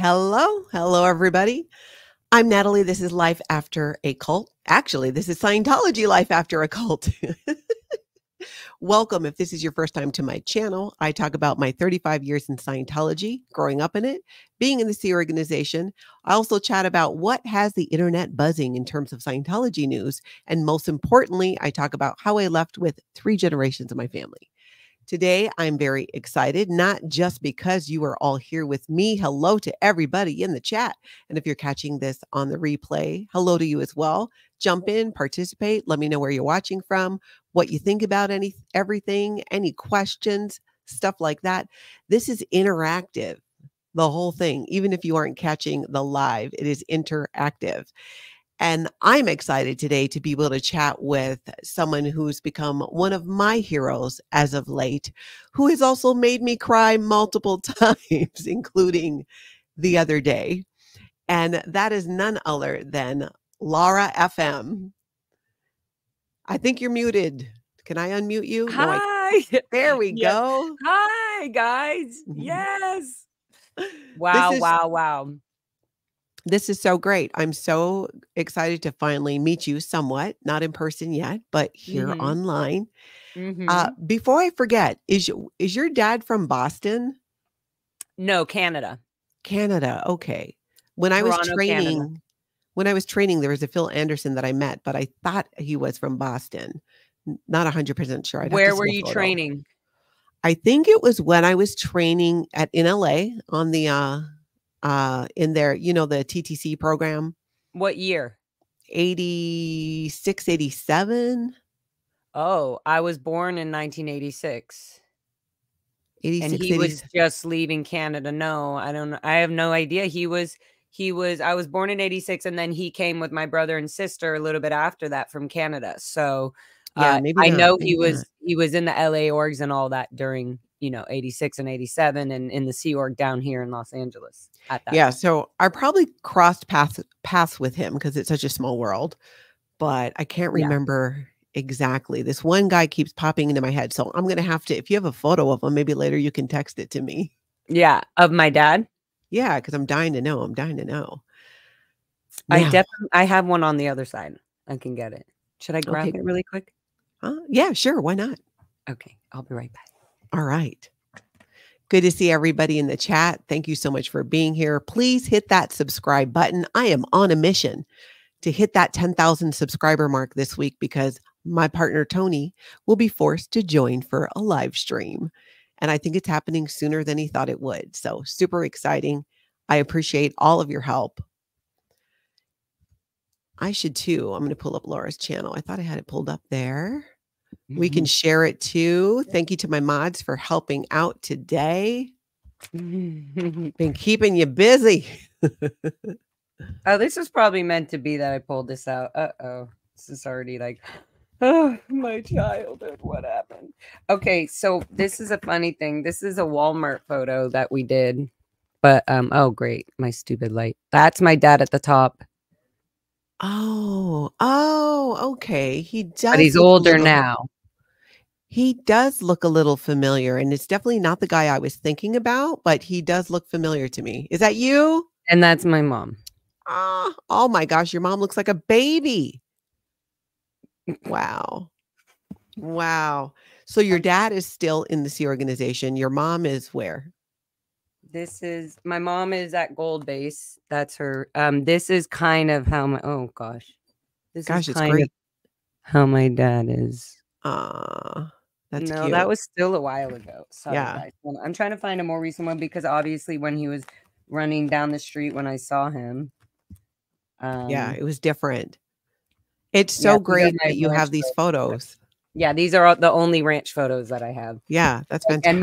Hello, everybody. I'm Natalie. This is Life After a Cult. Actually, this is Scientology Life After a Cult. Welcome. If this is your first time to my channel, I talk about my 35 years in Scientology, growing up in it, being in the C organization. I also chat about what has the internet buzzing in terms of Scientology news. And most importantly, I talk about how I left with 3 generations of my family. Today, I'm very excited, not just because you are all here with me. Hello to everybody in the chat. And if you're catching this on the replay, hello to you as well. Jump in, participate. Let me know where you're watching from, what you think about everything, any questions, stuff like that. This is interactive, the whole thing. Even if you aren't catching the live, it is interactive. And I'm excited today to be able to chat with someone who's become one of my heroes as of late, who has also made me cry multiple times, including the other day. And that is none other than Laura FM. I think you're muted. Can I unmute you? Hi. No, there we Yes. go. Hi, guys. Yes. Wow, Wow. This is so great. I'm so excited to finally meet you somewhat, not in person yet, but here online. Before I forget, is your dad from Boston? No, Canada. Canada. Okay. When I was training, there was a Phil Anderson that I met, but I thought he was from Boston. Not 100% sure. Where were you training? I think it was when I was training in LA on the in their, the TTC program. What year? 86, 87. Oh, I was born in 1986. 86, and he was just leaving Canada. No, I don't know. I have no idea. I was born in 86, and then he came with my brother and sister a little bit after that from Canada. So yeah, maybe I not, know maybe he was in the LA orgs and all that during 86 and 87 and in the Sea Org down here in Los Angeles at that time. So I probably crossed paths with him because it's such a small world, but I can't remember exactly. This one guy keeps popping into my head, so I'm gonna have to, if you have a photo of him, maybe later you can text it to me. Yeah, of my dad. Yeah, because I'm dying to know. I have one on the other side. I can get it. Should I grab it really quick? Yeah, sure. Why not? Okay, I'll be right back. All right. Good to see everybody in the chat. Thank you so much for being here. Please hit that subscribe button. I am on a mission to hit that 10,000 subscriber mark this week because my partner, Tony, will be forced to join for a live stream. And I think it's happening sooner than he thought it would. So super exciting. I appreciate all of your help. I should too. I'm going to pull up Laura's channel. I thought I had it pulled up there. We can share it too. Thank you to my mods for helping out today. Been keeping you busy. Oh, this was probably meant to be that I pulled this out. Uh-oh. This is already like, oh, my childhood. What happened? Okay, so this is a funny thing. This is a Walmart photo that we did. But, oh, great. My stupid light. That's my dad at the top. Oh, okay. He does. But he's older now. He does look a little familiar, and it's definitely not the guy I was thinking about, but he does look familiar to me. Is that you? And that's my mom. Oh my gosh, your mom looks like a baby. Wow. So your dad is still in the C organization. Your mom is where? My mom is at Gold Base. That's her. This is kind of how my, This is kind of how my dad is. That's no, cute. That was still a while ago. Sorry, guys. I'm trying to find a more recent one because obviously when he was running down the street when I saw him. Yeah, it was different. It's so great that you have these photos. Yeah, these are the only ranch photos that I have. Yeah, that's fantastic. And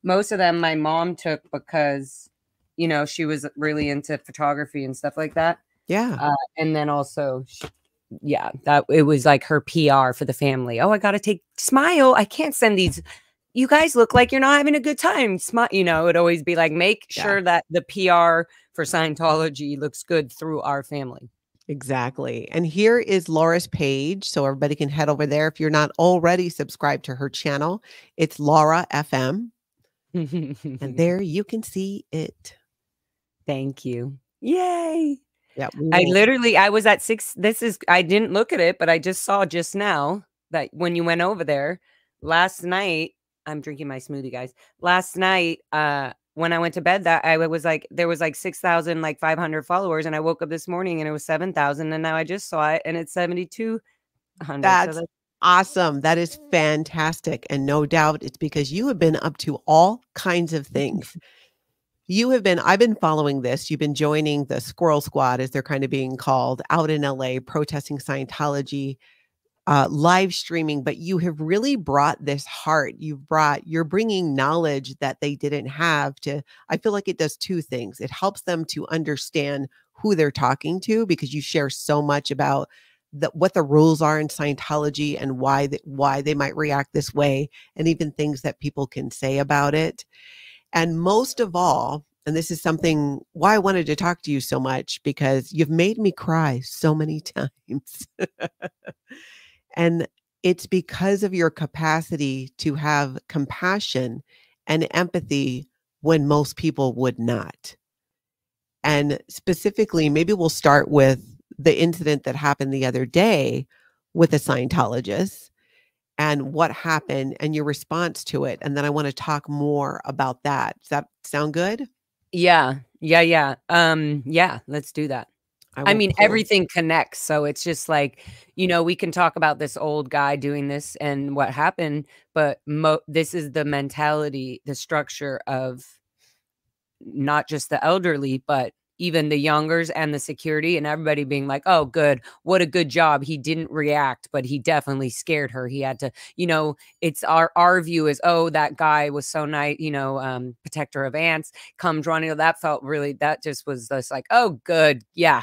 most of them my mom took because, she was really into photography and stuff like that. Yeah. And then also, that it was like her PR for the family. Oh, I got to smile. I can't send these. You guys look like you're not having a good time. Smile. It'd always be like, make sure that the PR for Scientology looks good through our family. Exactly. And here is Laura's page. So everybody can head over there. If you're not already subscribed to her channel, it's Laura FM. And there you can see it. Thank you. Yay. Yeah, I was at 6. I didn't look at it, but I just saw just now that when you went over there last night, I'm drinking my smoothie, guys. Last night, when I went to bed, that I was like, there was like 6,000, like 500 followers. And I woke up this morning and it was 7,000. And now I just saw it and it's 7,200. So that's that's awesome. That is fantastic. And no doubt it's because you have been up to all kinds of things. I've been following this. You've been joining the Squirrel Squad, as they're kind of being called, out in LA, protesting Scientology, live streaming, but you have really brought this heart. You're bringing knowledge that they didn't have to. I feel like it does two things. It helps them to understand who they're talking to, because you share so much about what the rules are in Scientology and why they might react this way, and even things that people can say about it. And most of all, and this is something why I wanted to talk to you so much, because you've made me cry so many times. And it's because of your capacity to have compassion and empathy when most people would not. And specifically, maybe we'll start with the incident that happened the other day with a Scientologist and what happened and your response to it. And then I want to talk more about that. Does that sound good? yeah. Yeah. Yeah, let's do that. I will mean, pull. everything connects. So it's just like, we can talk about this old guy doing this and what happened, but this is the mentality, the structure of not just the elderly, but even the youngers and the security and everybody being like, oh, good. What a good job. He didn't react, but he definitely scared her. He had to, it's our view is, oh, that guy was so nice, protector of ants, comes running. That just was just like, oh, good. Yeah.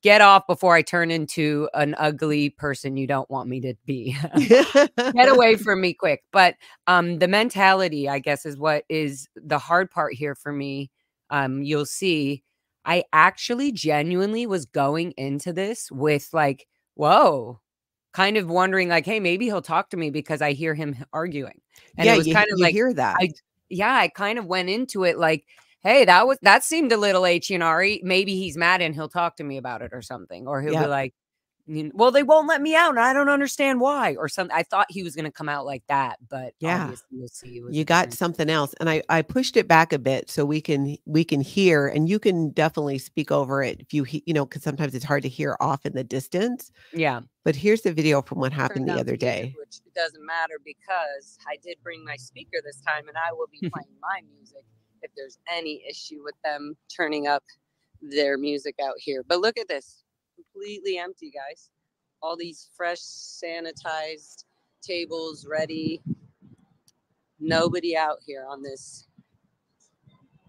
Get off before I turn into an ugly person you don't want me to be. Get away from me quick. But the mentality, I guess, is what is the hard part here for me. You'll see, I actually genuinely was going into this with like, whoa, kind of wondering like, hey, maybe he'll talk to me because I hear him arguing. And Yeah, it was kind of you like, hear that. I kind of went into it like, hey, that seemed a little H&R-y. Maybe he's mad and he'll talk to me about it or something. Or he'll be like, well, they won't let me out and I don't understand why or something. I thought he was going to come out like that, but obviously you'll see. You got something else. And I pushed it back a bit so we can hear, and you can definitely speak over it if you, because sometimes it's hard to hear off in the distance. Yeah. But here's the video from what happened the other day. Which doesn't matter because I did bring my speaker this time and I will be playing my music if there's any issue with them turning up their music out here. But look at this. Completely empty, guys. All these fresh, sanitized tables ready. Nobody out here on this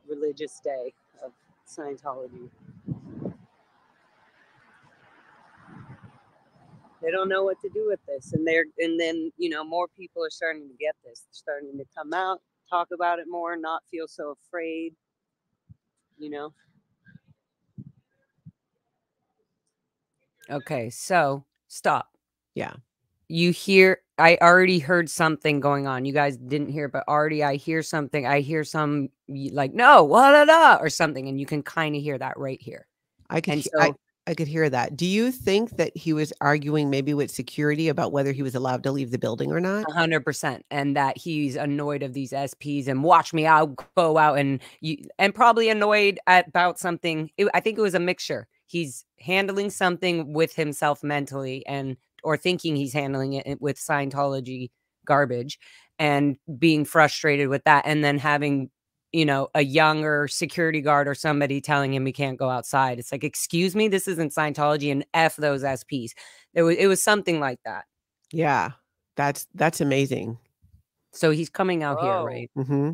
religious day of Scientology. They don't know what to do with this, and then more people are starting to get this. They're starting to come out, talk about it more, not feel so afraid. Okay, so stop. Yeah. You hear, I already heard something going on. You guys didn't hear, but already I hear something. I hear some like, no, or something. And you can kind of hear that right here. I could hear that. Do you think that he was arguing maybe with security about whether he was allowed to leave the building or not? 100%. And that he's annoyed of these SPs and watch me, I'll go out and probably annoyed about something. I think it was a mixture. He's handling something with himself mentally or thinking he's handling it with Scientology garbage and being frustrated with that. And then having, a younger security guard or somebody telling him he can't go outside. It's like, excuse me, this isn't Scientology and F those SPs. It was something like that. Yeah, that's amazing. So he's coming out here, right? Mm-hmm.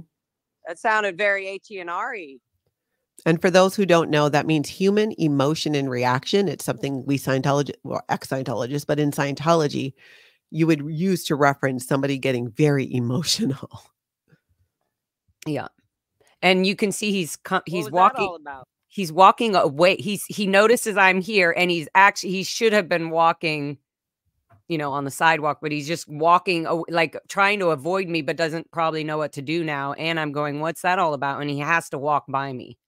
That sounded very H&R-y. And for those who don't know, that means human emotion and reaction. It's something we ex-Scientologists, but in Scientology, you would use to reference somebody getting very emotional. Yeah. And you can see he's walking. All about? He's walking away. He notices I'm here and he should have been walking, on the sidewalk, but he's just walking like trying to avoid me, but doesn't probably know what to do now. And I'm going, what's that all about? And he has to walk by me.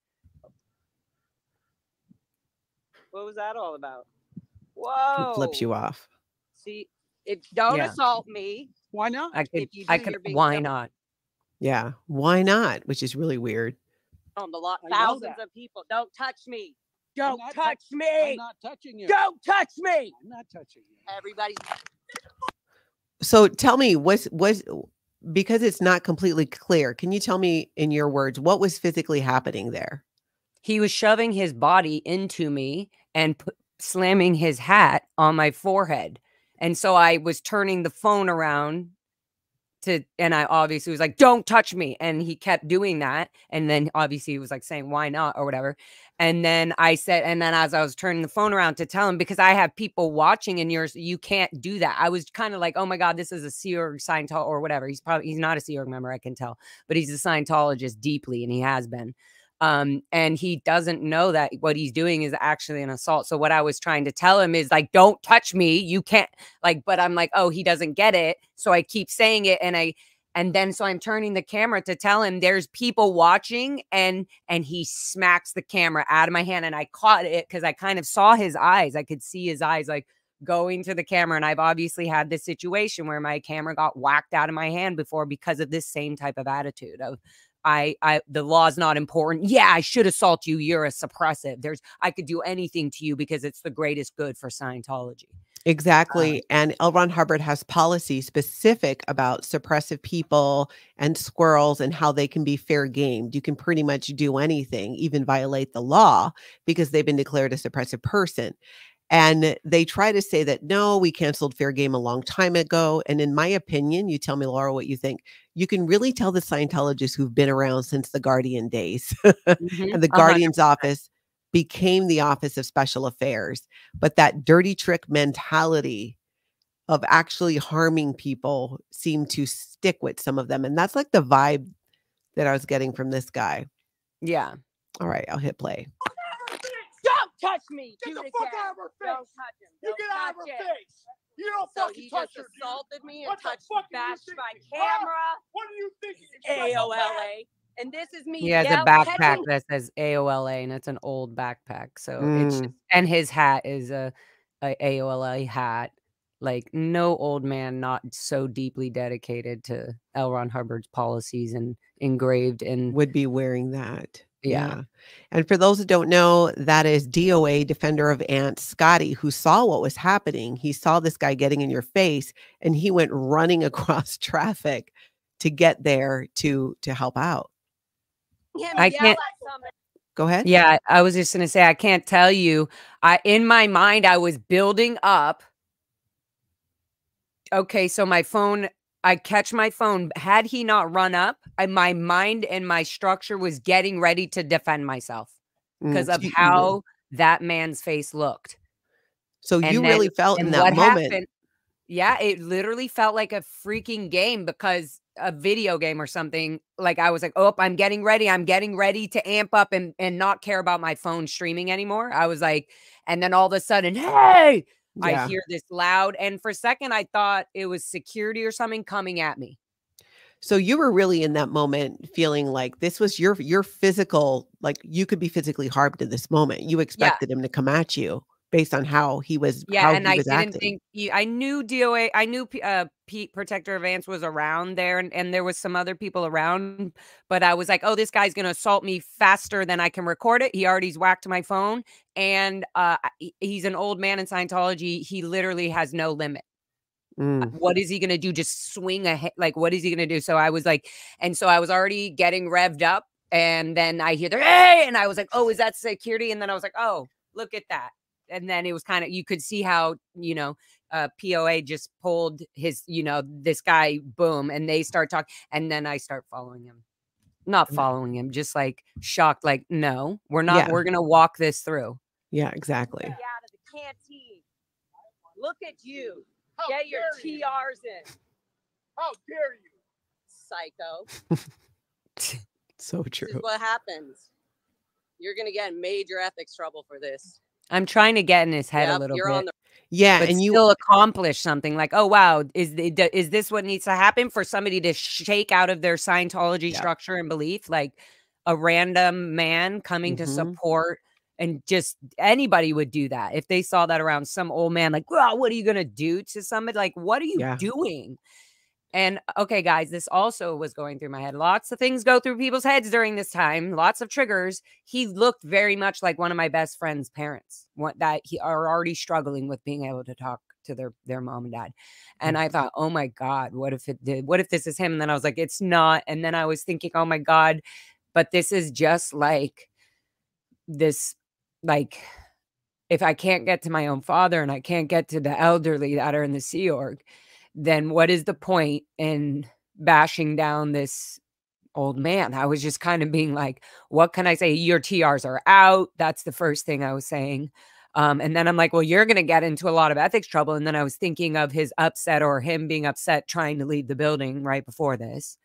What was that all about? Whoa. Flips you off. See, don't assault me. Why not? I could. Why not? Yeah. Why not? Which is really weird. On the lot, thousands of people. Don't touch me. Don't touch me. I'm not touching you. Don't touch me. I'm not touching you. Everybody. So tell me, was because it's not completely clear, can you tell me in your words what was physically happening there? He was shoving his body into me and slamming his hat on my forehead. And so I was turning the phone around and I obviously was like, don't touch me. And he kept doing that. And then obviously he was like saying, why not? Or whatever. And then I said, and then as I was turning the phone around to tell him, because I have people watching and you can't do that. I was kind of like, oh my God, this is a Sea Org Scientologist or whatever. He's not a Sea Org member, I can tell, but he's a Scientologist deeply. And he has been. And he doesn't know that what he's doing is actually an assault. So what I was trying to tell him is like, don't touch me. You can't but I'm like, oh, he doesn't get it. So I keep saying it. And then so I'm turning the camera to tell him there's people watching and he smacks the camera out of my hand. And I caught it because I kind of saw his eyes. I could see his eyes like going to the camera. And I've obviously had this situation where my camera got whacked out of my hand before because of this same type of attitude of, the law is not important. Yeah, I should assault you. You're a suppressive. I could do anything to you because it's the greatest good for Scientology. Exactly. And L. Ron Hubbard has policy specific about suppressive people and squirrels and how they can be fair gamed. You can pretty much do anything, even violate the law, because they've been declared a suppressive person. And they try to say that, no, we canceled fair game a long time ago. And in my opinion, you tell me, Laura, what you think. You can really tell the Scientologists who've been around since the Guardian days. And the Guardian's 100%. Office became the Office of Special Affairs. But that dirty trick mentality of actually harming people seemed to stick with some of them. And that's like the vibe that I was getting from this guy. Yeah. All right, I'll hit play. Don't touch me. Get the fuck out of her face. Don't touch him. You get out of her face. You don't fucking touch her. He just assaulted me and What the touched, fuck bashed you my think? camera. What do you think? AOLA. And this is me. He has a backpack that says AOLA, and it's an old backpack. So it's just, and his hat is a AOLA hat. Like no old man not so deeply dedicated to L. Ron Hubbard's policies and engraved in would be wearing that. Yeah. And for those who don't know, that is DOA Defender of Ants, Scotty, who saw what was happening. He saw this guy getting in your face and he went running across traffic to get there to help out. I can't go ahead. Yeah, I was just going to say, I can't tell you. In my mind, I was building up. Okay, so my phone, I catch my phone. Had he not run up, my mind and my structure was getting ready to defend myself because of how that man's face looked. So you really felt in that moment. Yeah, it literally felt like a freaking game, because a video game or something. Like I was like, oh, I'm getting ready. I'm getting ready to amp up and not care about my phone streaming anymore. I was like, and then all of a sudden, hey, I hear this loud. And for a second, I thought it was security or something coming at me. So you were really in that moment feeling like this was your physical, like you could be physically harmed in this moment. You expected him to come at you based on how he was. Yeah. And I didn't think I knew DOA. I knew Pete Protector of Ants was around there, and there was some other people around, but I was like, oh, this guy's going to assault me faster than I can record it. He already's whacked my phone, and he's an old man in Scientology. He literally has no limit. What is he going to do? Just swing ahead? Like, what is he going to do? So I was like, and so I was already getting revved up, and then I hear the, hey, and I was like, oh, is that security? And then I was like, oh, look at that. And then it was kind of, you could see how, POA just pulled his, this guy, boom, and they start talking. And then I start following him. Not following him, just like shocked, like, no, we're not, we're going to walk this through. Yeah, exactly. Get out of the canteen. Look at you. Get your TRs in. How dare you? Psycho. So true. This is what happens. You're going to get in major ethics trouble for this. I'm trying to get in his head a little bit. But and you still accomplish something like, oh, wow, is this what needs to happen for somebody to shake out of their Scientology structure and belief? Like a random man coming to support And just anybody would do that if they saw that around some old man, like, well, what are you going to do to somebody? Like, what are you Yeah. doing? And okay, guys, this also was going through my head. Lots of things go through people's heads during this time, lots of triggers. He looked very much like one of my best friend's parents, that he are already struggling with being able to talk to their mom and dad. And I thought, oh my God, what if it did? What if this is him? And then I was like, it's not. And then I was thinking, oh my God, but this is just like this, like, if I can't get to my own father and I can't get to the elderly that are in the Sea Org, then what is the point in bashing down this old man? I was just kind of being like, what can I say? Your TRs are out. That's the first thing I was saying. And then I'm like, well, you're going to get into a lot of ethics trouble. And then I was thinking of his upset, or him being upset trying to leave the building right before this.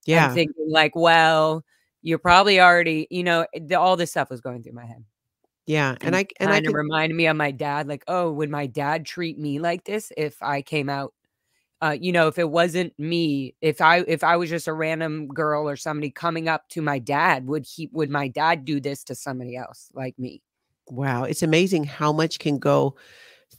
And Yeah. thinking like, well, you're probably already, all this stuff was going through my head. Yeah. And I Kind of could, reminded me of my dad, like, oh, would my dad treat me like this if I came out? If it wasn't me, if I was just a random girl or somebody coming up to my dad, would my dad do this to somebody else like me? wow, it's amazing how much can go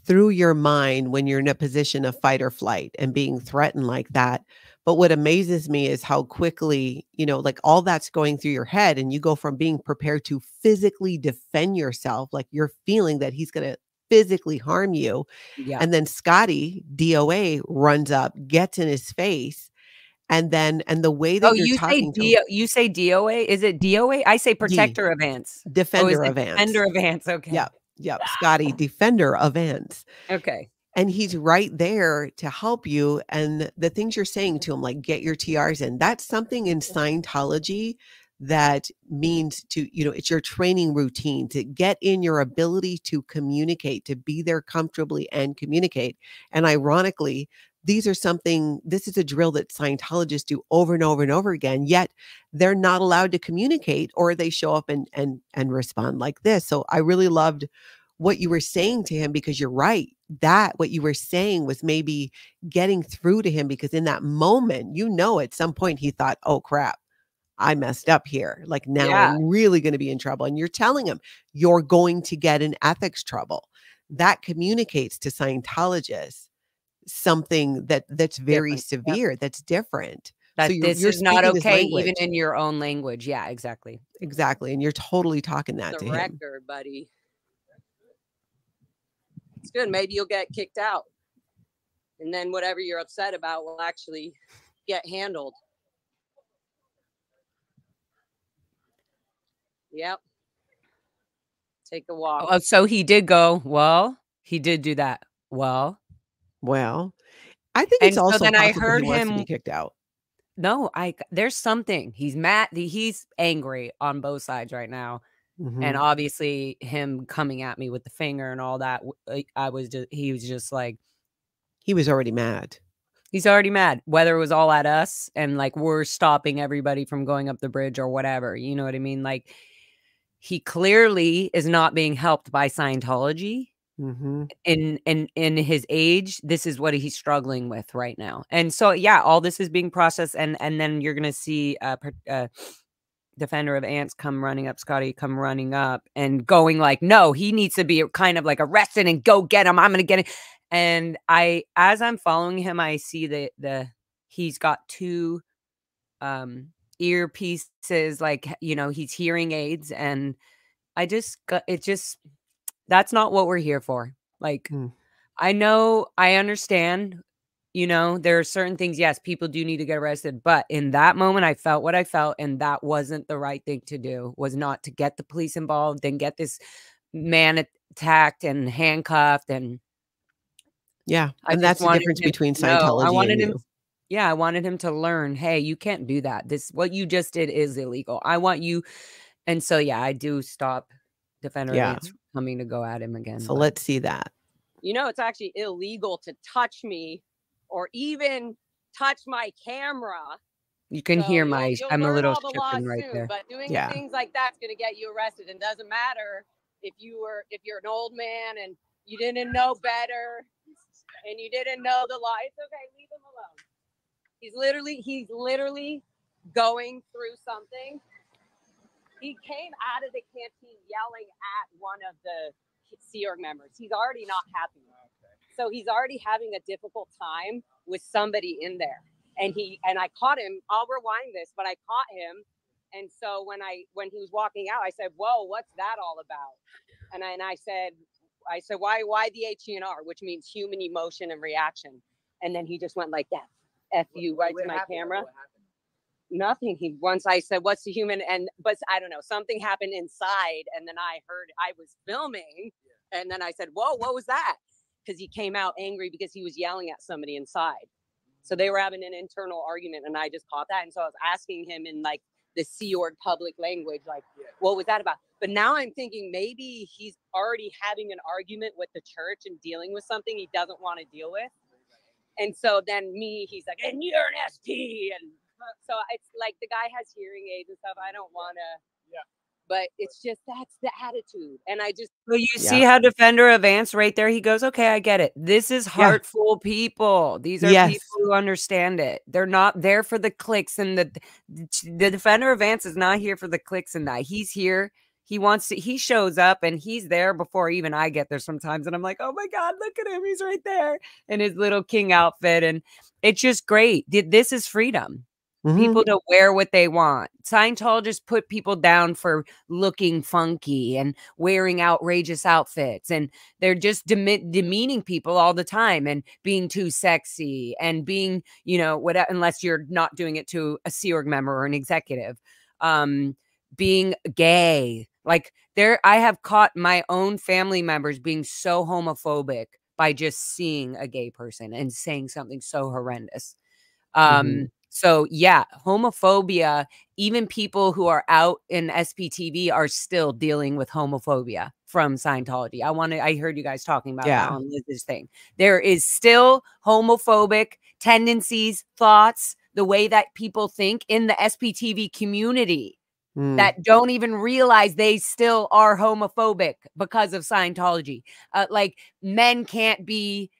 through your mind when you're in a position of fight or flight and being threatened like that. But what amazes me is how quickly, like all that's going through your head, and you go from being prepared to physically defend yourself, like you're feeling that he's going to physically harm you. Yeah. And then Scotty, DOA, runs up, gets in his face. And the way that Oh, you're talking to him, you say DOA? Is it DOA? I say protector of ants. Oh, is defender it of ants. defender of ants? Okay. Yep. Yep. Scotty, defender of ants. Okay. And he's right there to help you. And the things you're saying to him, like get your TRs in, that's something in Scientology that means it's your training routine to get in your ability to communicate, to be there comfortably and communicate. And ironically, this is a drill that Scientologists do over and over and over again, yet they're not allowed to communicate, or they show up and respond like this. So I really loved what you were saying to him, because you're right. That what you were saying was maybe getting through to him, because in that moment, at some point he thought, oh crap, I messed up here. Like now Yeah. I'm really going to be in trouble. And you're telling him you're going to get in ethics trouble. That communicates to Scientologists something that's very Different. Yep. severe, that's different. That So this you're is not speaking his okay, even language. in your own language. Yeah, exactly. Exactly. And you're totally talking that The to him. record, buddy. It's good. Maybe you'll get kicked out. And then whatever you're upset about will actually get handled. Yep. Take a walk. Oh, so he did go, well, he did do that. Well, I think it's and so also then I possible heard he wants to be him. kicked out. No, there's something. He's mad. He's angry on both sides right now. And Mhm. obviously him coming at me with the finger and all that, he was just like, He was already mad. he's already mad, whether it was all at us and like we're stopping everybody from going up the bridge or whatever. You know what I mean? Like, he clearly is not being helped by Scientology. Mhm. In his age, this is what he's struggling with right now. And so, yeah, all this is being processed. And then you're going to see defender of ants come running up, Scotty come running up and going like, no, he needs to be kind of like arrested and go get him. I'm going to get it. And as I'm following him, I see he's got two earpieces, like, he's hearing aids. And that's not what we're here for. Like, Mm. I understand, there are certain things. Yes, people do need to get arrested. But in that moment, I felt what I felt. And that wasn't the right thing to do, was not to get the police involved and get this man attacked and handcuffed. And Yeah. I And just that's the wanted difference him between to know. Scientology and you. Yeah, I wanted him to learn, hey, you can't do that. What you just did is illegal. I want you. And so, yeah, I do stop defender Yeah. It's coming to go at him again. So let's see that. It's actually illegal to touch me or even touch my camera. You can hear you'll I'm a learn little all the laws shaken right soon, there. but doing Yeah. things like that's going to get you arrested. And doesn't matter if you're an old man and you didn't know better and you didn't know the law. It's okay, leave him alone. He's literally going through something. He came out of the canteen yelling at one of the Sea Org members. He's already not happy. So he's already having a difficult time with somebody in there. And I caught him. I'll rewind this, but I caught him. And so when he was walking out, I said, "Whoa, what's that all about?" And I said, why the HENR, which means human emotion and reaction. And then he just went like that. F you right to my camera. Nothing. Once I said, "What's the human?" But I don't know, something happened inside. And then I was filming. And then I said, "Whoa, what was that?" Because he came out angry because he was yelling at somebody inside. So they were having an internal argument, and I just caught that. And so I was asking him in like the Sea Org public language, like, what was that about? But now I'm thinking maybe he's already having an argument with the church and dealing with something he doesn't want to deal with. And so then he's like, "And you're an ST." And so it's like the guy has hearing aids and stuff. I don't want to. But it's just, that's the attitude. And I just. Well, you see how Defender of Ants right there, he goes, "Okay, I get it. This is heartful people. These are people who understand it. They're not there for the clicks." And the Defender of Ants is not here for the clicks and that. He's here. He shows up and he's there before even I get there sometimes. And I'm like, "Oh my God, look at him. He's right there in his little king outfit." And it's just great. This is freedom. People to wear what they want. Scientologists put people down for looking funky and wearing outrageous outfits. And they're just demeaning people all the time and being too sexy and being, whatever, unless you're not doing it to a Sea Org member or an executive. Being gay. Like I have caught my own family members being so homophobic by just seeing a gay person and saying something so horrendous. So yeah, homophobia, even people who are out in SPTV are still dealing with homophobia from Scientology. I heard you guys talking about that on Liz's thing. There is still homophobic tendencies, thoughts, the way that people think in the SPTV community that don't even realize they still are homophobic because of Scientology. Like men can't be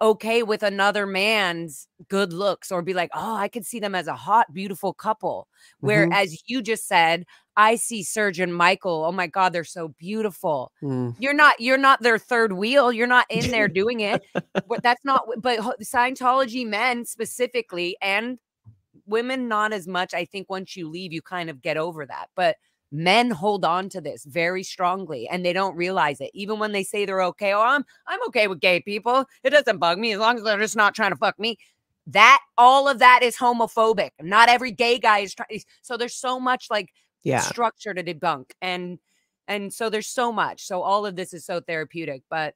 okay with another man's good looks or be like, "Oh, I can see them as a hot, beautiful couple." Whereas you just said, "I see Serge and Michael. Oh my God, they're so beautiful." You're not their third wheel. You're not in there doing it. But but Scientology men specifically, and women not as much. I think once you leave, you kind of get over that. But men hold on to this very strongly and they don't realize it. Even when they say they're okay. "Oh, I'm okay with gay people. It doesn't bug me as long as they're just not trying to fuck me." All of that is homophobic. Not every gay guy is trying. So there's so much like structure to debunk. And so there's so much. So all of this is so therapeutic. But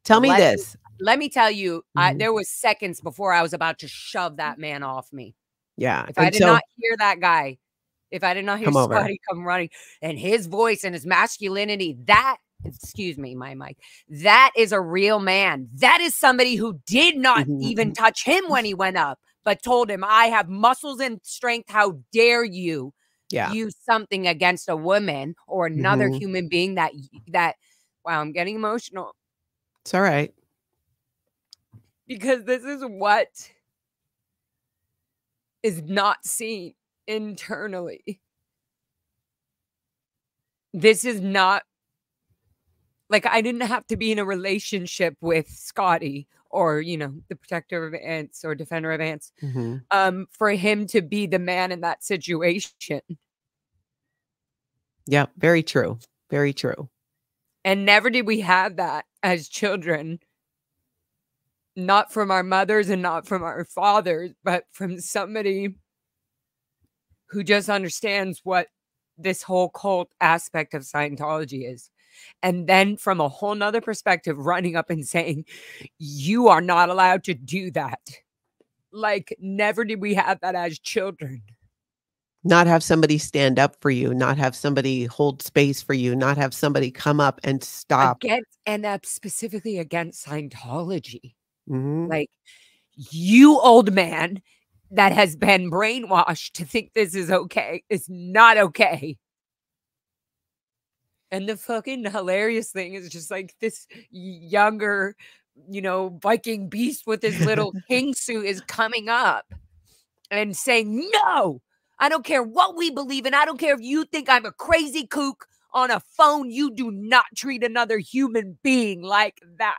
tell me this. Let me tell you, there was seconds before I was about to shove that man off me. Yeah. If I did not hear that guy, if I did not hear Scotty come running and his voice and his masculinity, excuse me, my mic, that is a real man. That is somebody who did not even touch him when he went up, but told him, "I have muscles and strength. How dare you use something against a woman or another human being that, wow, I'm getting emotional. It's all right. Because this is what is not seen internally. This is not like I didn't have to be in a relationship with Scotty or, the protector of ants or defender of ants for him to be the man in that situation. Yeah, very true. Very true. And never did we have that as children. Not from our mothers and not from our fathers, but from somebody who just understands what this whole cult aspect of Scientology is. And then from a whole nother perspective, running up and saying, "You are not allowed to do that." Like, never did we have that as children. Not have somebody stand up for you, not have somebody hold space for you, not have somebody come up and stop. Specifically against Scientology. Like, you old man that has been brainwashed to think this is okay is not okay. And the fucking hilarious thing is just like this younger, Viking beast with his little king suit is coming up and saying, "No, I don't care what we believe in. I don't care if you think I'm a crazy kook on a phone. You do not treat another human being like that.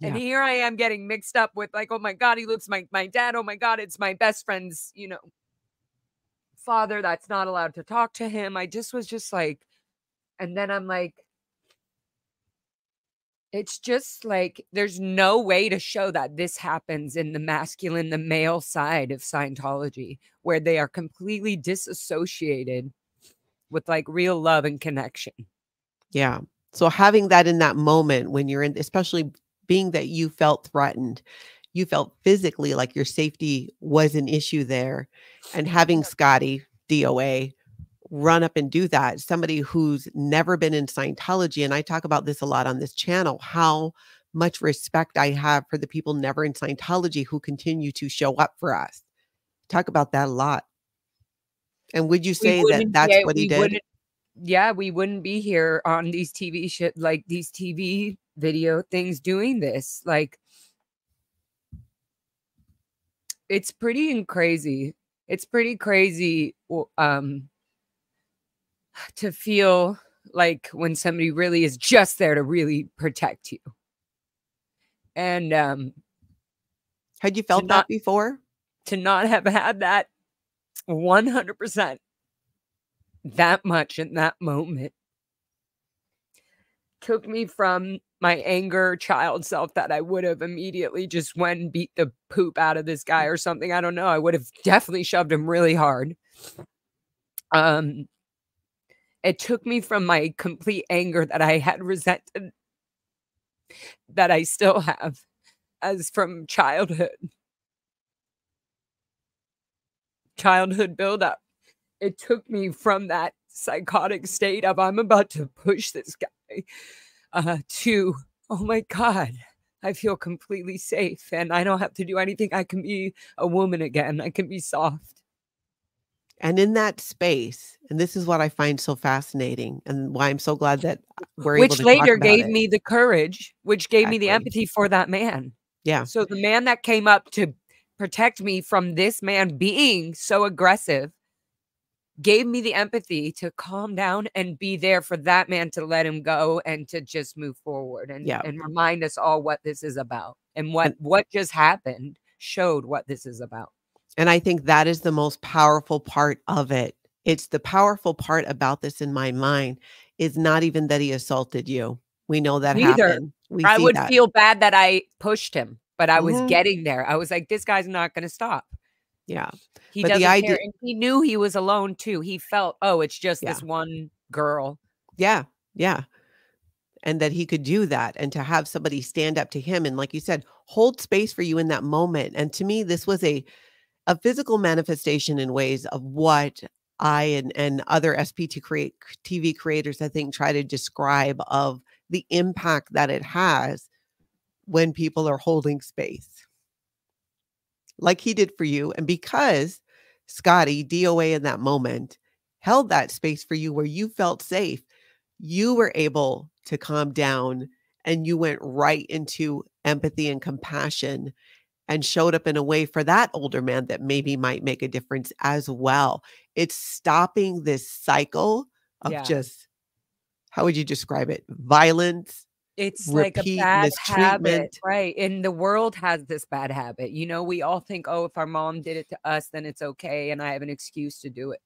And Yeah. here I am getting mixed up with like, oh my God, he looks like my dad. Oh my God, it's my best friend's, father that's not allowed to talk to him. I just was just like, and then I'm like, it's just like, there's no way to show that this happens in the masculine, the male side of Scientology, where they are completely disassociated with like real love and connection. Yeah. So having that in that moment when you're in, especially being that you felt threatened, you felt physically like your safety was an issue there, and having Scotty, DOA, run up and do that, somebody who's never been in Scientology, and I talk about this a lot on this channel, how much respect I have for the people never in Scientology who continue to show up for us. Talk about that a lot. And would you say that that's what he did? We wouldn't be here on these TV shit, like these TV video things doing this. Like, it's pretty crazy. It's pretty crazy to feel like when somebody really is just there to really protect you. And Had you felt that before? To not have had that 100% that much in that moment took me from my anger child self that I would have immediately just went and beat the poop out of this guy or something. I don't know. I would have definitely shoved him really hard. It took me from my complete anger that I had resented, that I still have, as from childhood buildup. It took me from that psychotic state of I'm about to push this guy to, oh my God, I feel completely safe and I don't have to do anything. I can be a woman again. I can be soft. And in that space, and this is what I find so fascinating and why I'm so glad that we're able to talk about it. Which later gave me the courage, which gave me the empathy for that man. Yeah. So the man that came up to protect me from this man being so aggressive gave me the empathy to calm down and be there for that man, to let him go and to just move forward and remind us all what this is about. And what just happened showed what this is about. And I think that is the most powerful part of it. It's the powerful part about this in my mind is not even that he assaulted you. We know that happened. I would feel bad that I pushed him, but I was getting there. I was like, this guy's not going to stop. Yeah. He doesn't care. And he knew he was alone too. He felt, oh, it's just this one girl. Yeah. Yeah. And that he could do that, and to have somebody stand up to him and, like you said, hold space for you in that moment. And to me, this was a physical manifestation in ways of what I and other TV creators, I think, try to describe of the impact that it has when people are holding space like he did for you. And because Scotty, DOA, in that moment held that space for you where you felt safe, you were able to calm down and you went right into empathy and compassion and showed up in a way for that older man that maybe might make a difference as well. It's stopping this cycle of just, how would you describe it? Violence. It's like a bad habit, right? And the world has this bad habit. You know, we all think, oh, if our mom did it to us, then it's okay. And I have an excuse to do it.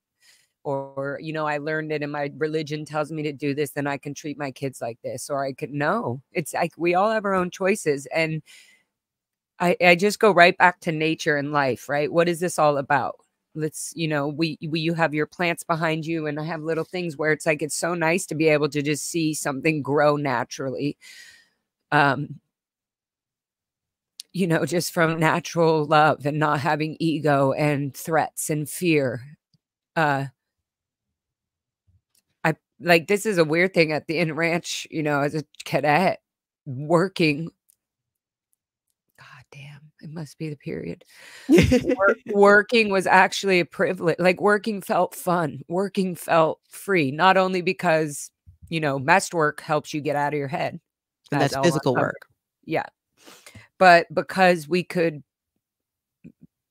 Or, you know, I learned it and my religion tells me to do this, then I can treat my kids like this. Or I could, no, it's like we all have our own choices. And I just go right back to nature and life, right? What is this all about? Let's, you know, you have your plants behind you, and I have little things where it's like, it's so nice to be able to just see something grow naturally. You know, just from natural love and not having ego and threats and fear. Like, this is a weird thing at the Inn Ranch, you know, as a cadet working. God damn, it must be the period. Working was actually a privilege. Like, working felt fun. Working felt free. Not only because, you know, mess work helps you get out of your head. And that's physical work. Yeah. But because we could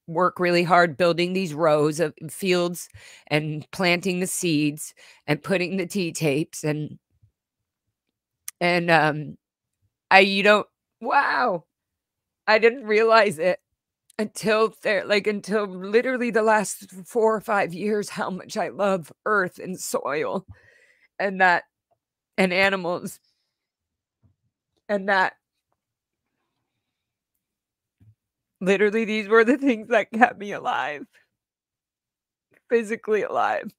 work really hard building these rows of fields and planting the seeds and putting the tea tapes and wow, I didn't realize it until until literally the last 4 or 5 years how much I love earth and soil and animals, and that literally these were the things that kept me alive, physically alive.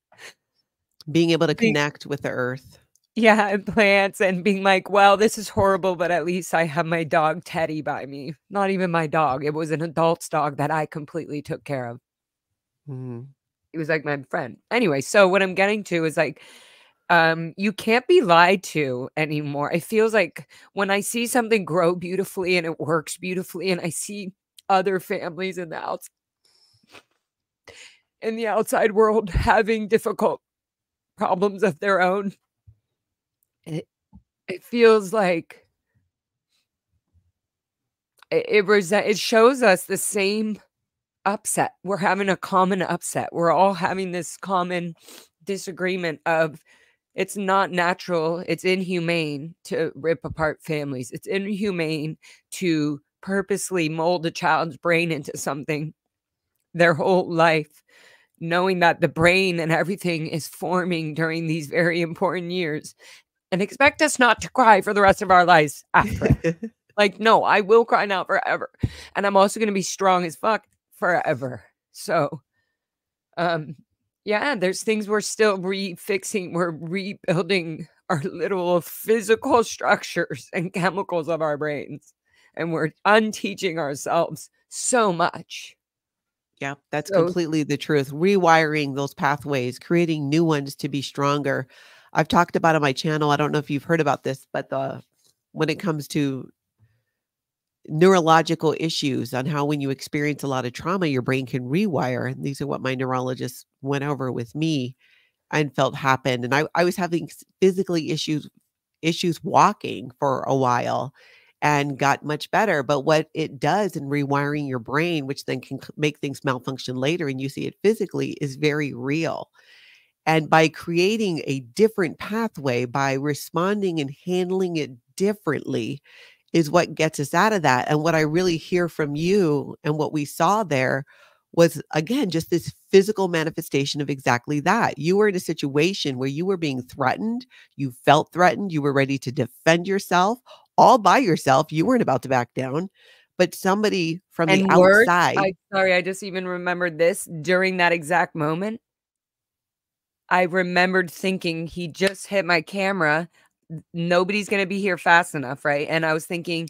Being able to connect with the earth. Yeah, and plants, and being like, well, this is horrible, but at least I have my dog Teddy by me. Not even my dog. It was an adult's dog that I completely took care of. Mhm. He was like my friend. Anyway, so what I'm getting to is like, you can't be lied to anymore. It feels like when I see something grow beautifully and it works beautifully, and I see other families in the outside world having difficult problems of their own, it feels like it shows us the same upset. We're having a common upset. We're all having this common disagreement of it's not natural, it's inhumane to rip apart families. It's inhumane to purposely mold a child's brain into something their whole life, knowing that the brain and everything is forming during these very important years, and expect us not to cry for the rest of our lives after it. Like, no, I will cry now forever. And I'm also going to be strong as fuck forever. So, yeah, there's things we're still refixing. We're rebuilding our little physical structures and chemicals of our brains. And we're unteaching ourselves so much. Yeah, that's completely the truth. Rewiring those pathways, creating new ones to be stronger. I've talked about on my channel, I don't know if you've heard about this, but when it comes to neurological issues on how when you experience a lot of trauma, your brain can rewire. And these are what my neurologist went over with me and felt happened. And I was having physically issues walking for a while and got much better. But what it does in rewiring your brain, which then can make things malfunction later and you see it physically, is very real. And by creating a different pathway, by responding and handling it differently, is what gets us out of that. And what I really hear from you and what we saw there was, again, just this physical manifestation of exactly that. You were in a situation where you were being threatened, you felt threatened, you were ready to defend yourself all by yourself. You weren't about to back down, but somebody from the outside. I just even remembered this during that exact moment. I remembered thinking, he just hit my camera. Nobody's going to be here fast enough, right? And I was thinking,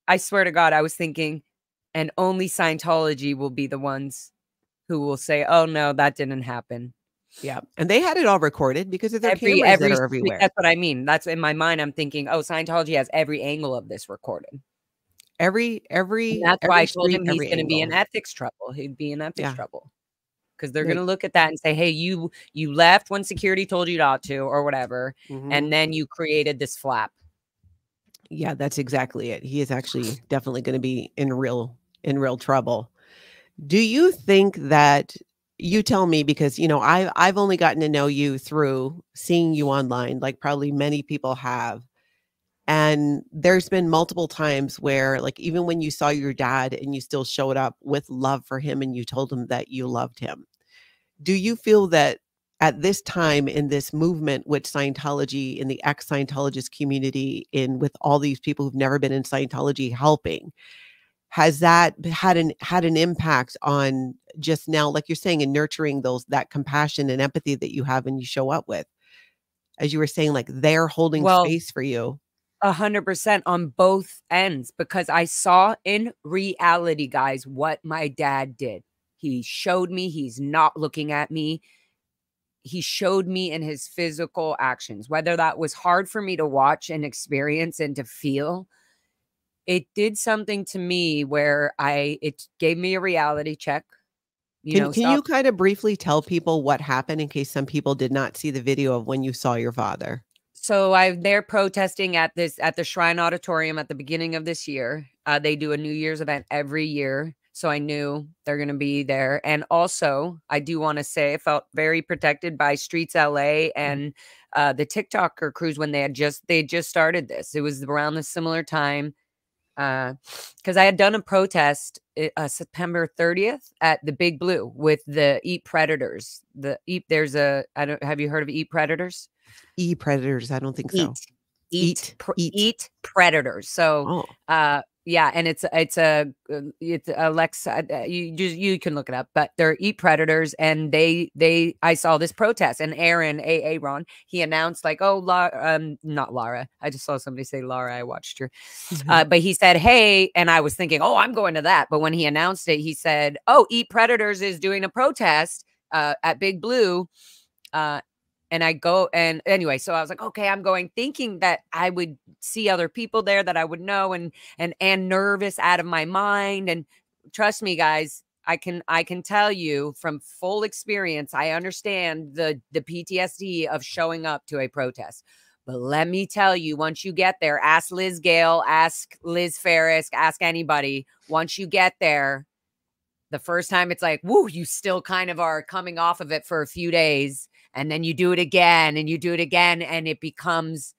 I swear to God, I was thinking, and only Scientology will be the ones who will say, oh, no, that didn't happen. Yeah. And they had it all recorded because of their cameras that are everywhere. That's what I mean. That's in my mind. I'm thinking, oh, Scientology has every angle of this recorded. And that's why I told him he's going to be in ethics trouble. He'd be in ethics trouble. Because they're going to look at that and say, hey, you left when security told you not to or whatever. And then you created this flap. Yeah, that's exactly it. He is actually definitely going to be in real trouble. Do you think that, you tell me, because, you know, I've only gotten to know you through seeing you online, like probably many people have. And there's been multiple times where, like, even when you saw your dad and you still showed up with love for him and you told him that you loved him. Do you feel that at this time in this movement with Scientology, in the ex-Scientologist community, with all these people who've never been in Scientology helping, has that had an impact on just now, like you're saying, in nurturing that compassion and empathy that you have and you show up with? As you were saying, like, they're holding space for you. 100% on both ends, because I saw in reality, guys, what my dad did. He showed me he's not looking at me. He showed me in his physical actions, whether that was hard for me to watch and experience and to feel. It did something to me where it gave me a reality check. Can you kind of briefly tell people what happened in case some people did not see the video of when you saw your father? So they're protesting at the Shrine Auditorium at the beginning of this year. They do a New Year's event every year. So I knew they're going to be there. And also, I do want to say I felt very protected by Streets LA and the TikToker crews when they just started this. It was around the similar time because I had done a protest September 30th at the Big Blue with the Eat Predators. Have you heard of Eat Predators? Eat Predators. I don't think so. Eat Predators. So, yeah, and it's Alexa. You can look it up, but they're Eat Predators, and I saw this protest, and Aaron, he announced like, oh, not Lara. I just saw somebody say Lara. I watched her, but he said, hey, and I was thinking, oh, I'm going to that. But when he announced it, he said, oh, Eat Predators is doing a protest at Big Blue. And I go, and anyway, so I was like, okay, I'm going, thinking that I would see other people there that I would know, and nervous out of my mind. And trust me, guys, I can tell you from full experience, I understand the PTSD of showing up to a protest. But let me tell you, once you get there, ask Liz Gale, ask Liz Ferris, ask anybody. Once you get there, the first time it's like, woo, you still kind of are coming off of it for a few days. And then you do it again and you do it again, and it becomes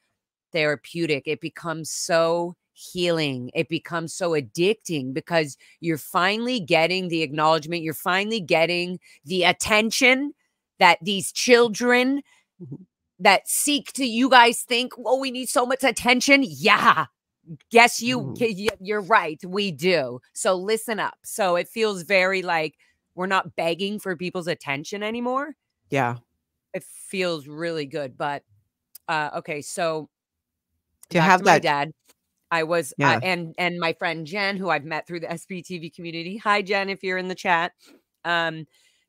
therapeutic. It becomes so healing. It becomes so addicting because you're finally getting the acknowledgement. You're finally getting the attention that these children that seek to, you guys think, oh, we need so much attention. Yeah. Yes, you're right. We do. So listen up. So it feels very like we're not begging for people's attention anymore. Yeah. It feels really good. But okay, so to have my that dad, I was and my friend Jen, who I've met through the SBTV community. Hi, Jen, if you're in the chat.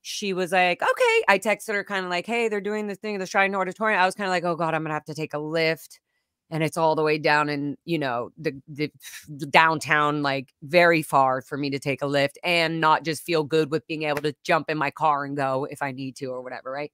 She was like, okay. I texted her kind of like, hey, they're doing this thing at the Shrine Auditorium. I was kind of like, oh God, I'm gonna have to take a lift. And it's all the way down in, the downtown, like very far for me to take a lift and not just feel good with being able to jump in my car and go if I need to or whatever. Right.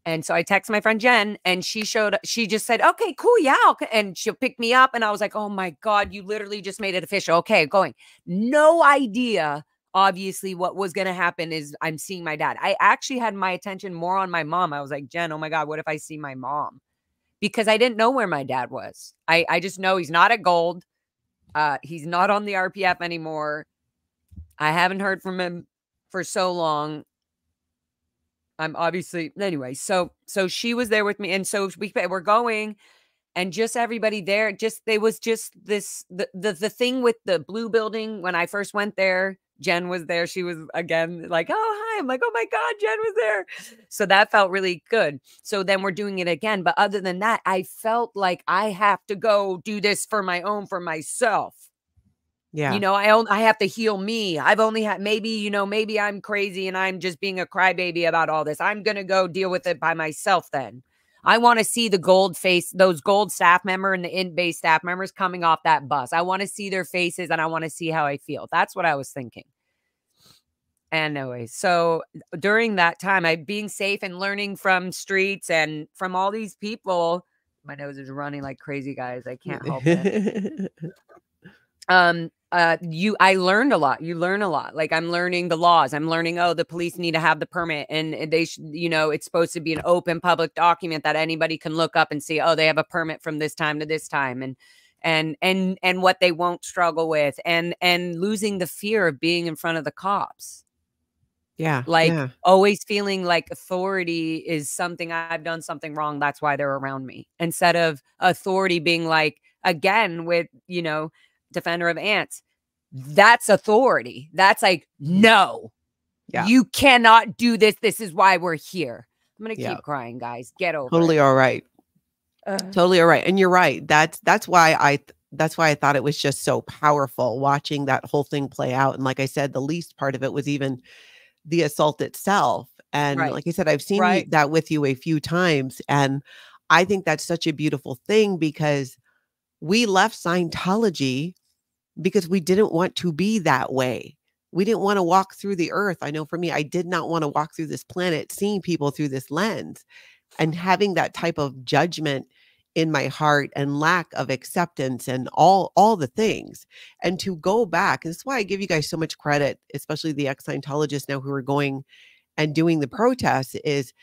And so I text my friend Jen, and she just said, okay, cool. Yeah. And she'll pick me up. And I was like, oh my God, you literally just made it official. Okay. Going. No idea. Obviously what was going to happen is I'm seeing my dad. I actually had my attention more on my mom. I was like, Jen, oh my God, what if I see my mom? Because I didn't know where my dad was. I just know he's not at Gold. He's not on the RPF anymore. I haven't heard from him for so long. I'm obviously, anyway, so she was there with me. And so we're going, and just everybody there, there was just this, the thing with the blue building. When I first went there, Jen was there. She was again like, oh, hi. I'm like, oh my God, Jen was there. So that felt really good. So then we're doing it again. But other than that, I felt like I have to go do this for myself. Yeah. I have to heal me. I've only had maybe I'm crazy and I'm just being a crybaby about all this. I'm going to go deal with it by myself then. I want to see those Gold staff member and the in-base staff members coming off that bus. I want to see their faces and I want to see how I feel. That's what I was thinking. And anyway, so during that time, being safe and learning from Streets and from all these people, my nose is running like crazy, guys. I can't help it. I learned a lot. You learn a lot. Like I'm learning the laws. I'm learning, the police need to have the permit, and they should, it's supposed to be an open public document that anybody can look up and see, they have a permit from this time to this time, and what they won't struggle with, and losing the fear of being in front of the cops. Yeah. Like always feeling like authority is something I've done something wrong. That's why they're around me, instead of authority being like, again, with, Defender of Ants, that's authority. That's like, no, you cannot do this. This is why we're here. I'm going to keep crying, guys. Get over totally it. All right. Totally all right. And you're right. That's why I thought it was just so powerful watching that whole thing play out. And like I said, the least part of it was even the assault itself. And like I said, I've seen that with you a few times. And I think that's such a beautiful thing, because we left Scientology because we didn't want to be that way. We didn't want to walk through the earth. I know for me, I did not want to walk through this planet, seeing people through this lens and having that type of judgment in my heart and lack of acceptance and all the things. And to go back, and that's why I give you guys so much credit, especially the ex-Scientologists now who are going and doing the protests, is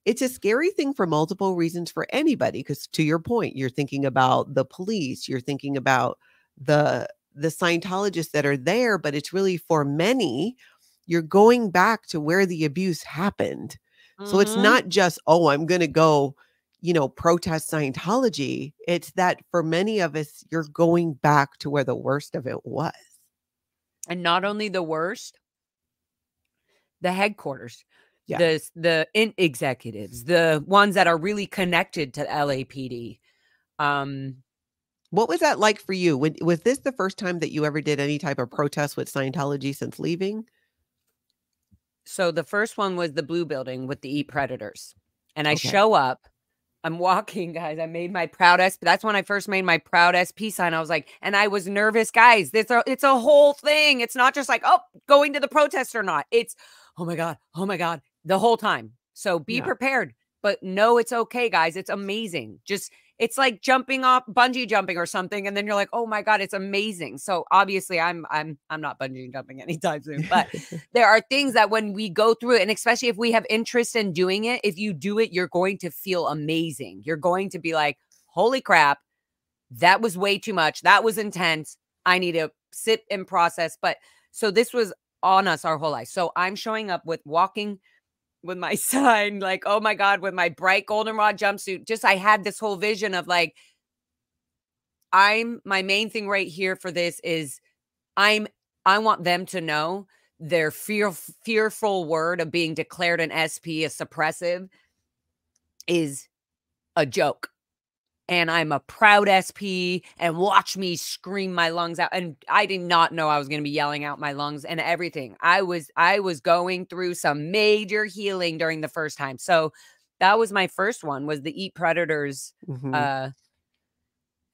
it's a scary thing for multiple reasons for anybody. Because to your point, you're thinking about the police, you're thinking about the Scientologists that are there, but it's really for many, you're going back to where the abuse happened. So it's not just, oh, I'm going to go, protest Scientology. It's that for many of us, you're going back to where the worst of it was. And not only the worst, the headquarters, Yeah. the executives, the ones that are really connected to LAPD. What was that like for you? Was this the first time that you ever did any type of protest with Scientology since leaving? So the first one was the Blue Building with the Eat Predators. And I Okay. show up, I'm walking, guys. I made my proud SP. That's when I first made my proud SP sign. I was like, and I was nervous, guys. It's a whole thing. It's not just like, oh, going to the protest or not. It's, oh my God, the whole time. So be Yeah. prepared. But no, it's okay, guys. It's amazing. Just, it's like jumping off, bungee jumping or something. And then you're like, oh my God, it's amazing. So obviously I'm not bungee jumping anytime soon, but there are things that when we go through it, and especially if we have interest in doing it, if you do it, you're going to feel amazing. You're going to be like, holy crap, that was way too much. That was intense. I need to sit and process. But so this was on us our whole life. So I'm showing up with walking with my sign, like, oh my God, with my bright goldenrod jumpsuit. Just, I had this whole vision of like, my main thing right here for this is I want them to know their fearful word of being declared an SP, a suppressive, is a joke. And I'm a proud SP, and watch me scream my lungs out. And I did not know I was going to be yelling out my lungs and everything. I was going through some major healing during the first time. So that was my first one, was the Eat Predators. Mhm.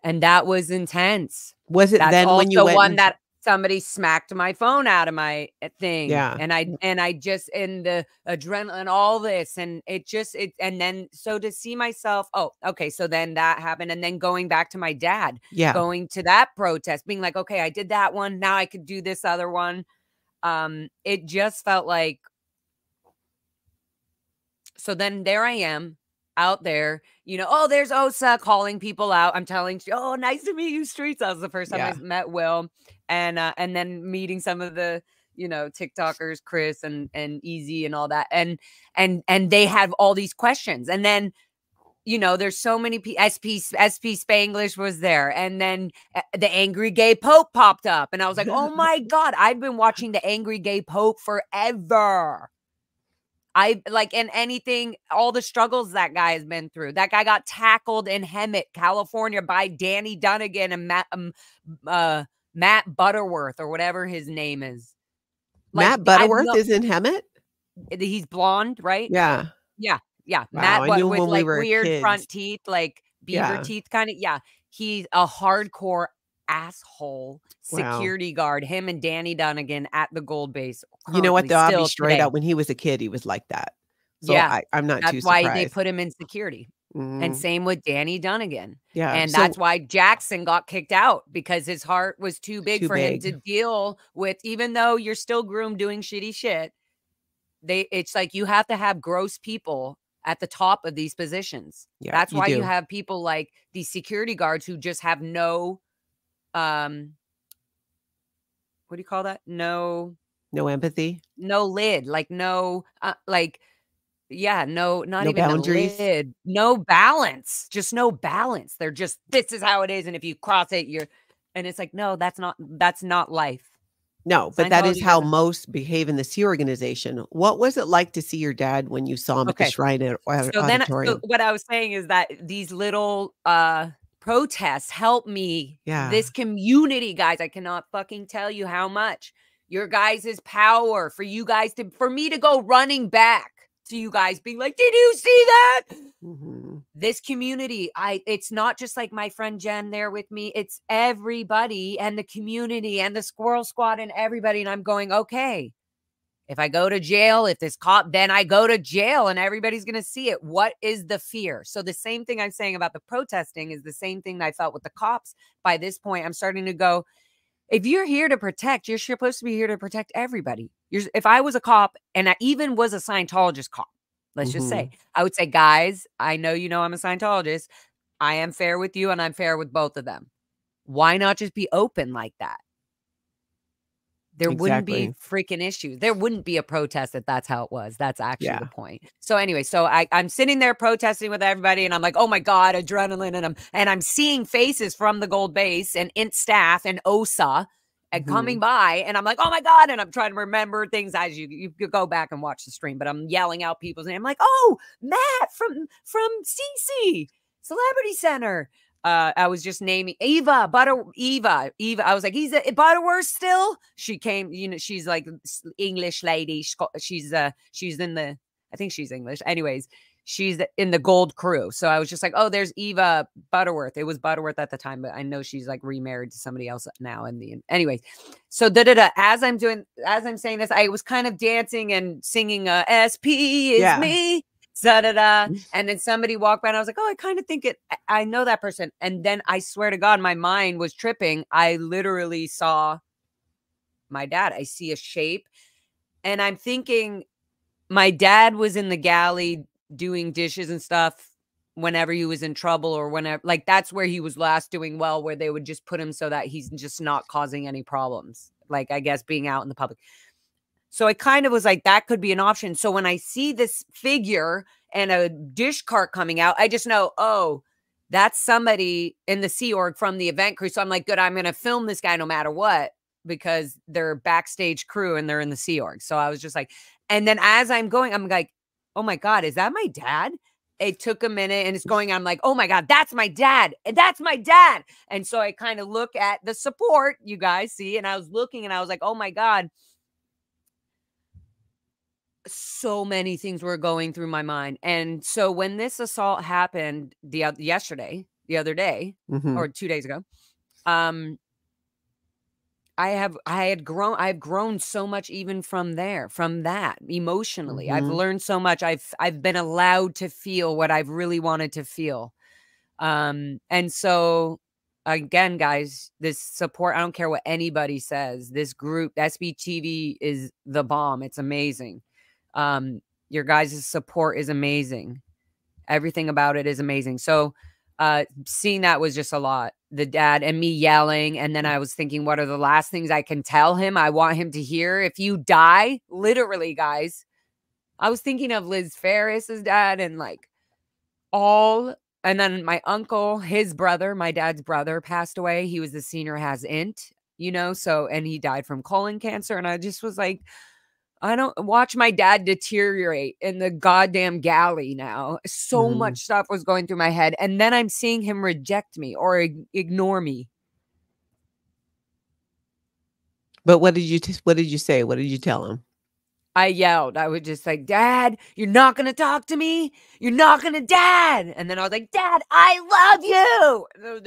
And that was intense. Was it That's then when you also went one and- that somebody smacked my phone out of my thing. Yeah. And I just, in the adrenaline, all this, and and then, so to see myself, oh, okay. So then that happened. And then going back to my dad, Yeah. going to that protest, being like, okay, I did that one. Now I could do this other one. It just felt like, so then there I am out there, oh, there's Osa calling people out. I'm telling you, oh, nice to meet you, Streets. That was the first time I met Will, and then meeting some of the, TikTokers, Chris and Easy and all that. And they have all these questions. And then, there's so many SP Spanglish was there. And then the Angry Gay Pope popped up. And I was like, oh my God, I've been watching the Angry Gay Pope forever. And anything, all the struggles that guy has been through. That guy got tackled in Hemet, California by Danny Dunnigan and Matt Butterworth or whatever his name is. Matt Butterworth is in Hemet? He's blonde, right? Yeah. Yeah. Wow, Matt I knew with when we like were weird kids. front teeth, like beaver teeth kind of. Yeah. He's a hardcore asshole security guard. Him and Danny Dunnigan at the Gold Base. You know what, though? I'll be straight today. out. When he was a kid, he was like that. So yeah, I'm not too that's surprised. why they put him in security. And same with Danny Dunnigan. Yeah. And that's why Jackson got kicked out, because his heart was too big for him to deal with. Even though you're still groomed doing shitty shit, it's like you have to have gross people at the top of these positions. Yeah, that's why do. you have people like these security guards who just have no, what do you call that? No empathy, no lid, like no, yeah, no, not even boundaries, a lid, no balance, just no balance. They're just, this is how it is. And if you cross it, and it's like, no, that's not life. No, but that is how most behave in the Sea organization. What was it like to see your dad when you saw him at the Shrine Auditorium? So what I was saying is that these little protests help me. Yeah. This community, guys, I cannot fucking tell you how much your guys' power for you guys for me to go running back to you guys being like, did you see that? This community, it's not just like my friend Jen there with me. It's everybody and the community and the Squirrel Squad and everybody. And I'm going, okay, If I go to jail, if this cop, then I go to jail and everybody's going to see it. What is the fear? So the same thing I'm saying about the protesting is the same thing that I felt with the cops. By this point, I'm starting to go, if you're here to protect, you're supposed to be here to protect everybody. If I was a cop and I even was a Scientologist cop, let's just say, I would say, guys, I know you know I'm a Scientologist. I am fair with you and I'm fair with both of them. Why not just be open like that? There wouldn't be freaking issues. There wouldn't be a protest if that's how it was. That's actually the point. So anyway, so I'm sitting there protesting with everybody and I'm like, oh my God, adrenaline. And I'm seeing faces from the Gold Base and INT staff and OSA and coming by. And I'm like, oh my God. And I'm trying to remember things as you go back and watch the stream, but I'm yelling out people's names. I'm like, oh, Matt from CC Celebrity Center. I was just naming Eva. I was like, he's a Butterworth still. She came, you know, she's like English lady. She's in the, I think she's English. Anyways, she's in the gold crew. So I was just like, oh, there's Eva Butterworth. It was Butterworth at the time, but I know she's like remarried to somebody else now. Anyways, so as I'm saying this, I was kind of dancing and singing SP is me. And then somebody walked by and I was like, oh, I kind of think I know that person. And then I swear to God, my mind was tripping. I literally saw my dad. I see a shape and I'm thinking my dad was in the galley doing dishes and stuff whenever he was in trouble or whenever, like that's where he was last doing well, where they would just put him so that he's just not causing any problems. Like, I guess being out in the public. So I kind of was like, that could be an option. So when I see this figure and a dish cart coming out, I just know, oh, that's somebody in the Sea Org from the event crew. So I'm like, good, I'm going to film this guy no matter what, because they're backstage crew and they're in the Sea Org. So I was just like, and then as I'm going, I'm like, oh my God, is that my dad? It took a minute and it's going, I'm like, oh my God, that's my dad. That's my dad. And so I kind of look at the support, you guys see, and I was looking and I was like, oh my God. So many things were going through my mind. And so when this assault happened the other day, or 2 days ago, I've grown so much even from that emotionally. I've learned so much. I've been allowed to feel what I've really wanted to feel. And so again, guys, this support, I don't care what anybody says, this group, SBTV is the bomb. It's amazing. Your guys' support is amazing. Everything about it is amazing. So seeing that was just a lot. The dad and me yelling. And then I was thinking, what are the last things I can tell him? I want him to hear. If you die, literally, guys. I was thinking of Liz Ferris's dad and like and then my uncle, his brother, my dad's brother passed away. He was the senior has INT, you know, so, and he died from colon cancer. And I just was like, I don't watch my dad deteriorate in the goddamn galley now. So much stuff was going through my head. And then I'm seeing him reject me or ignore me. But what did you say? What did you tell him? I yelled. I was just like, Dad, you're not going to talk to me. You're not going to, Dad. And then I was like, Dad, I love you. And it was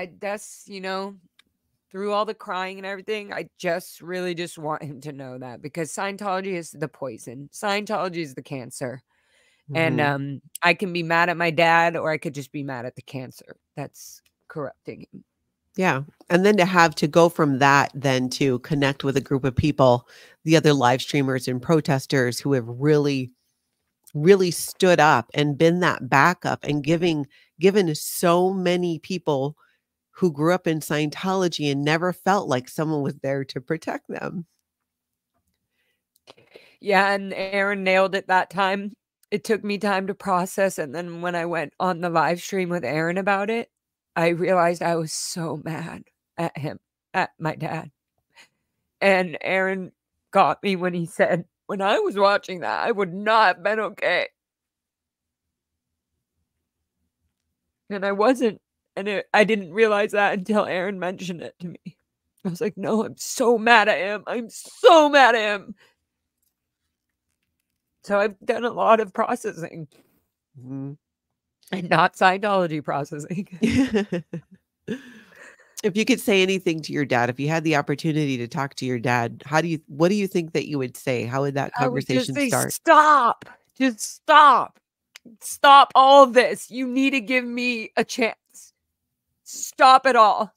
just, that's, you know, through all the crying and everything, I just really just want him to know that, because Scientology is the poison. Scientology is the cancer. And I can be mad at my dad, or I could just be mad at the cancer that's corrupting him. Yeah. And then to go from that then to connect with a group of people, the other live streamers and protesters who have really, really stood up and been that backup and given so many people who grew up in Scientology and never felt like someone was there to protect them. Yeah, and Aaron nailed it that time. It took me time to process. And then when I went on the live stream with Aaron about it, I realized I was so mad at him, at my dad. And Aaron got me when he said, when I was watching that, I would not have been okay. And I wasn't. And I didn't realize that until Aaron mentioned it to me. I was like, no, I'm so mad at him. I'm so mad at him. So I've done a lot of processing. And not Scientology processing. If you could say anything to your dad, if you had the opportunity to talk to your dad, what do you think that you would say? How would that I would just conversation say, start? stop. Just stop. Stop all this. You need to give me a chance. Stop it all.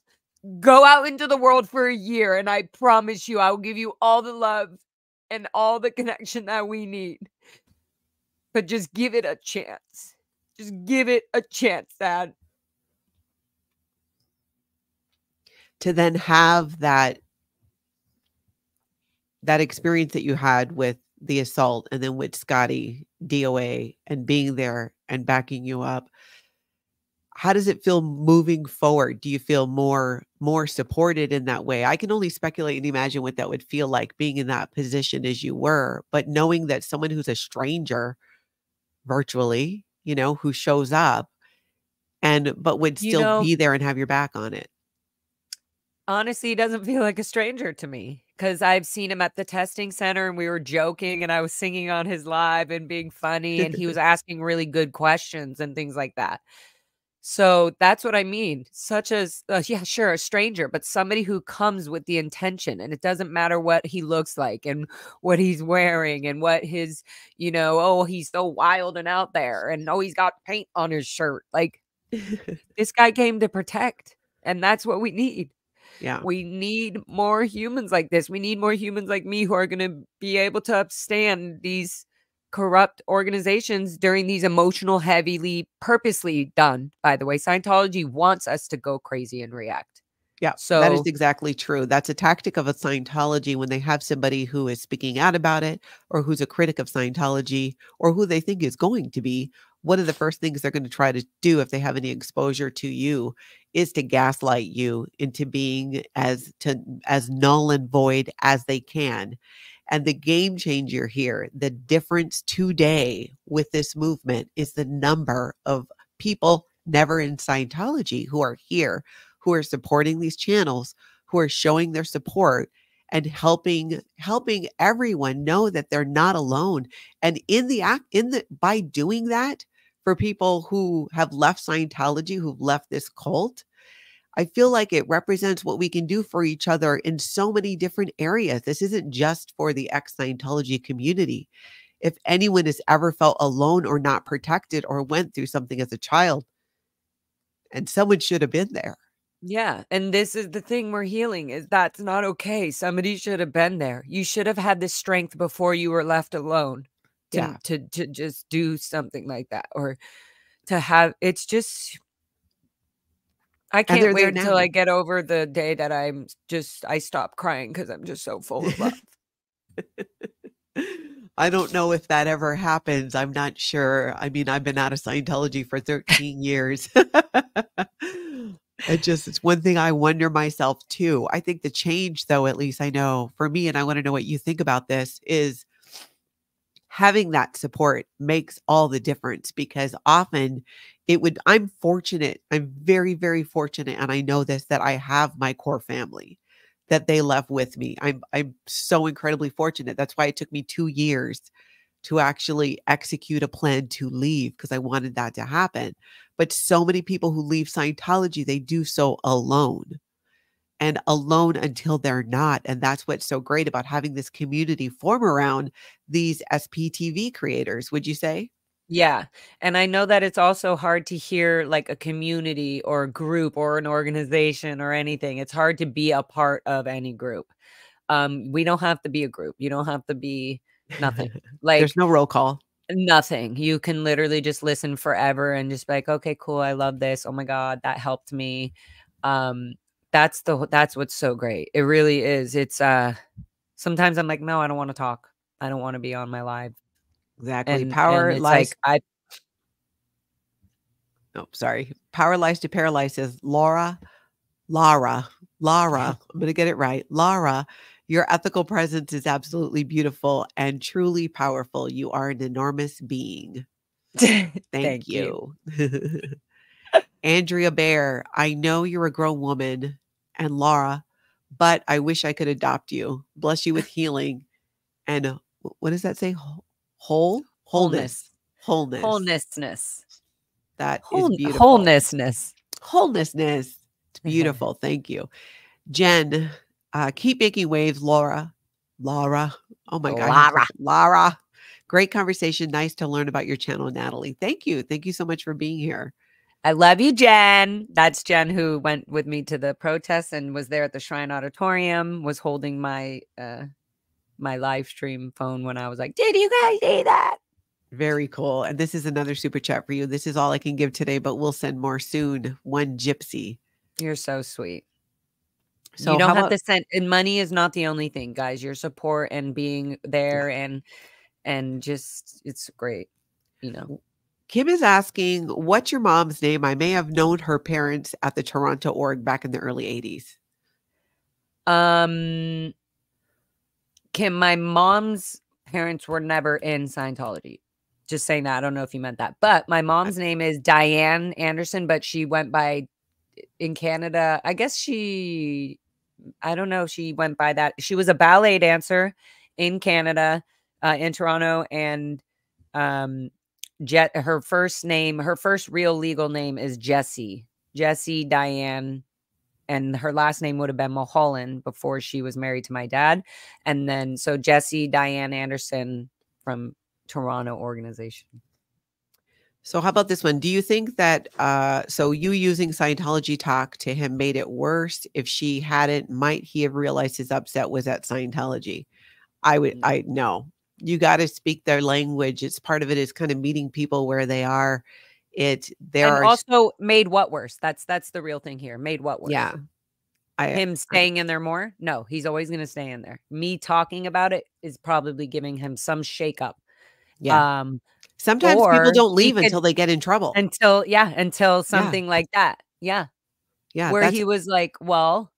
Go out into the world for a year, and I promise you, I will give you all the love and all the connection that we need. But just give it a chance. Just give it a chance, Dad. To then have that experience that you had with the assault and then with Scotty DOA and being there and backing you up. How does it feel moving forward? Do you feel more supported in that way? I can only speculate and imagine what that would feel like being in that position as you were, but knowing that someone who's a stranger virtually, who shows up but would still be there and have your back on it. Honestly, he doesn't feel like a stranger to me because I've seen him at the testing center and we were joking and I was singing on his live and being funny and he was asking really good questions and things like that. So that's what I mean. Such as, yeah, sure, a stranger, but somebody who comes with the intention, and it doesn't matter what he looks like and what he's wearing and what his, oh, he's so wild and out there and oh, he's got paint on his shirt. Like this guy came to protect, and that's what we need. Yeah. We need more humans like this. We need more humans like me who are going to be able to upstand these corrupt organizations during these emotional, heavily, purposely done, by the way. Scientology wants us to go crazy and react. Yeah, so that is exactly true. That's a tactic of a Scientology when they have somebody who is speaking out about it or who's a critic of Scientology or who they think is going to be. One of the first things they're going to try to do if they have any exposure to you is to gaslight you into being as null and void as they can. And the game changer here, the difference today with this movement is the number of people never in Scientology who are here, who are supporting these channels, who are showing their support and helping everyone know that they're not alone. And by doing that, for people who have left Scientology, who've left this cult, I feel like it represents what we can do for each other in so many different areas. This isn't just for the ex-Scientology community. If anyone has ever felt alone or not protected or went through something as a child, and someone should have been there. Yeah. And this is the thing we're healing is that's not okay. Somebody should have been there. You should have had the strength before you were left alone to just do something like that or to have, it's just, I can't wait until I get over the day that I stop crying because I'm just so full of love. I don't know if that ever happens. I'm not sure. I mean, I've been out of Scientology for 13 years. It's one thing I wonder myself too. I think the change though, at least I know for me, and I want to know what you think about this, is having that support makes all the difference because often I'm fortunate. I'm very, very fortunate. And I know this, that I have my core family that they left with me. I'm so incredibly fortunate. That's why it took me 2 years to actually execute a plan to leave because I wanted that to happen. But so many people who leave Scientology, they do so alone and alone until they're not. And that's what's so great about having this community form around these SPTV creators, would you say? Yeah. And I know that it's also hard to hear like a community or a group or an organization or anything. It's hard to be a part of any group. We don't have to be a group. You don't have to be nothing. Like there's no roll call. Nothing. You can literally just listen forever and just be like, okay, cool. I love this. Oh my God, that helped me. That's what's so great. It really is. It's sometimes I'm like, no, I don't want to talk. I don't want to be on my live. Exactly. Power lies to paralyze says Laura. I'm going to get it right. Laura, your ethical presence is absolutely beautiful and truly powerful. You are an enormous being. Thank you. Andrea Bear, I know you're a grown woman, and Laura, but I wish I could adopt you. Bless you with healing. And what does that say? Wholeness. Wholenessness. That is beautiful. Wholenessness. It's Beautiful. Thank you. Jen, keep making waves, Laura. Laura. Oh my God. Lara. Lara. Great conversation. Nice to learn about your channel, Natalie. Thank you. Thank you so much for being here. I love you, Jen. That's Jen who went with me to the protest and was there at the Shrine Auditorium, was holding my my live stream phone when I was like, did you guys see that? Very cool. And this is another super chat for you. This is all I can give today, but we'll send more soon. One gypsy. You're so sweet. So you don't how have about to send, and money is not the only thing, guys. Your support and being there and just, it's great, you know. Kim is asking, what's your mom's name? I may have known her parents at the Toronto org back in the early 80s. Kim, my mom's parents were never in Scientology. Just saying that. I don't know if you meant that. But my mom's name is Diane Anderson, but she went by, in Canada, I guess I don't know if she went by that. She was a ballet dancer in Canada, in Toronto, and her first real legal name is Jessie Diane, and her last name would have been Mulholland before she was married to my dad. And then so Jessie Diane Anderson from Toronto organization. So how about this one? Do you think that so you using Scientology talk to him made it worse? If she hadn't, might he have realized his upset was at Scientology? I no. You got to speak their language. It's part of it is kind of meeting people where they are. Also made what worse? That's the real thing here. Made what worse? Yeah. Him staying in there more? No, he's always going to stay in there. Me talking about it is probably giving him some shakeup. Yeah. Sometimes people don't leave until they get in trouble. Until something like that. Yeah. Yeah. Where he was like, well,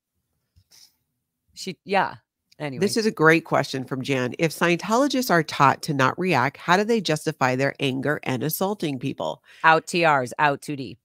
anyway. This is a great question from Jan. If Scientologists are taught to not react, how do they justify their anger and assaulting people? Out TRs, out 2D.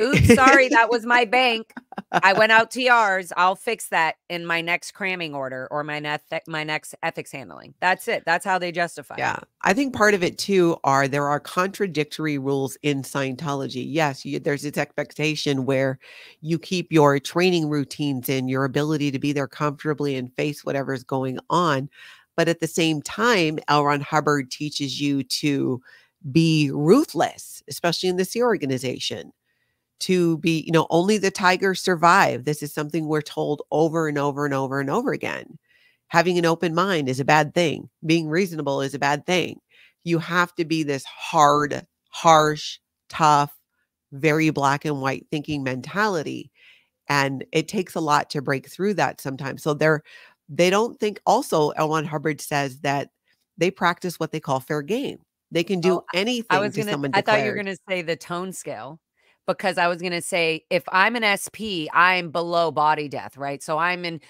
Oops, sorry, that was my bank. I went out TRs. I'll fix that in my next cramming order or my next ethics handling. That's it. That's how they justify it. Yeah. I think part of it too there are contradictory rules in Scientology. Yes, there's this expectation where you keep your training routines and your ability to be there comfortably and face whatever's going on. But at the same time, L. Ron Hubbard teaches you to be ruthless, especially in the SEAL organization. To be, only the tigers survive. This is something we're told over and over and over and over again. Having an open mind is a bad thing. Being reasonable is a bad thing. You have to be this hard, harsh, tough, very black and white thinking mentality. And it takes a lot to break through that sometimes. So they don't think, also, L. Ron Hubbard says that they practice what they call fair game. They can do anything to someone declared. I thought you were going to say the tone scale. Because I was going to say, if I'm an SP, I'm below body death, right? So him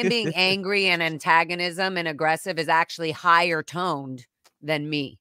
being angry and antagonism and aggressive is actually higher toned than me.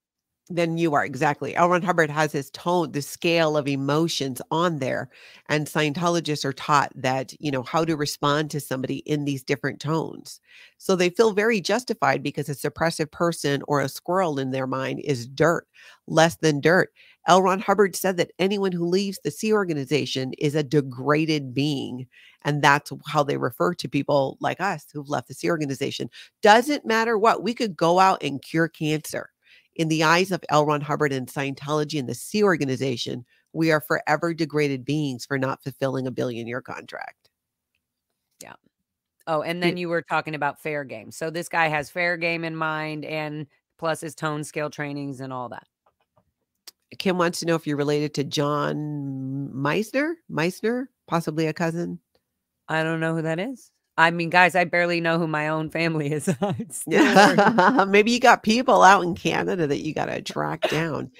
Than you are, exactly. L. Ron Hubbard has his tone, the scale of emotions on there. And Scientologists are taught that, how to respond to somebody in these different tones. So they feel very justified because a suppressive person or a squirrel in their mind is dirt, less than dirt. L. Ron Hubbard said that anyone who leaves the Sea organization is a degraded being. And that's how they refer to people like us who've left the Sea organization. Doesn't matter what, we could go out and cure cancer. In the eyes of L. Ron Hubbard and Scientology and the Sea organization, we are forever degraded beings for not fulfilling a billion-year contract. Yeah. Oh, and then you were talking about fair game. So this guy has fair game in mind, and plus his tone scale trainings and all that. Kim wants to know if you're related to John Meissner, possibly a cousin. I don't know who that is. I mean, guys, I barely know who my own family is. Maybe you got people out in Canada that you got to track down.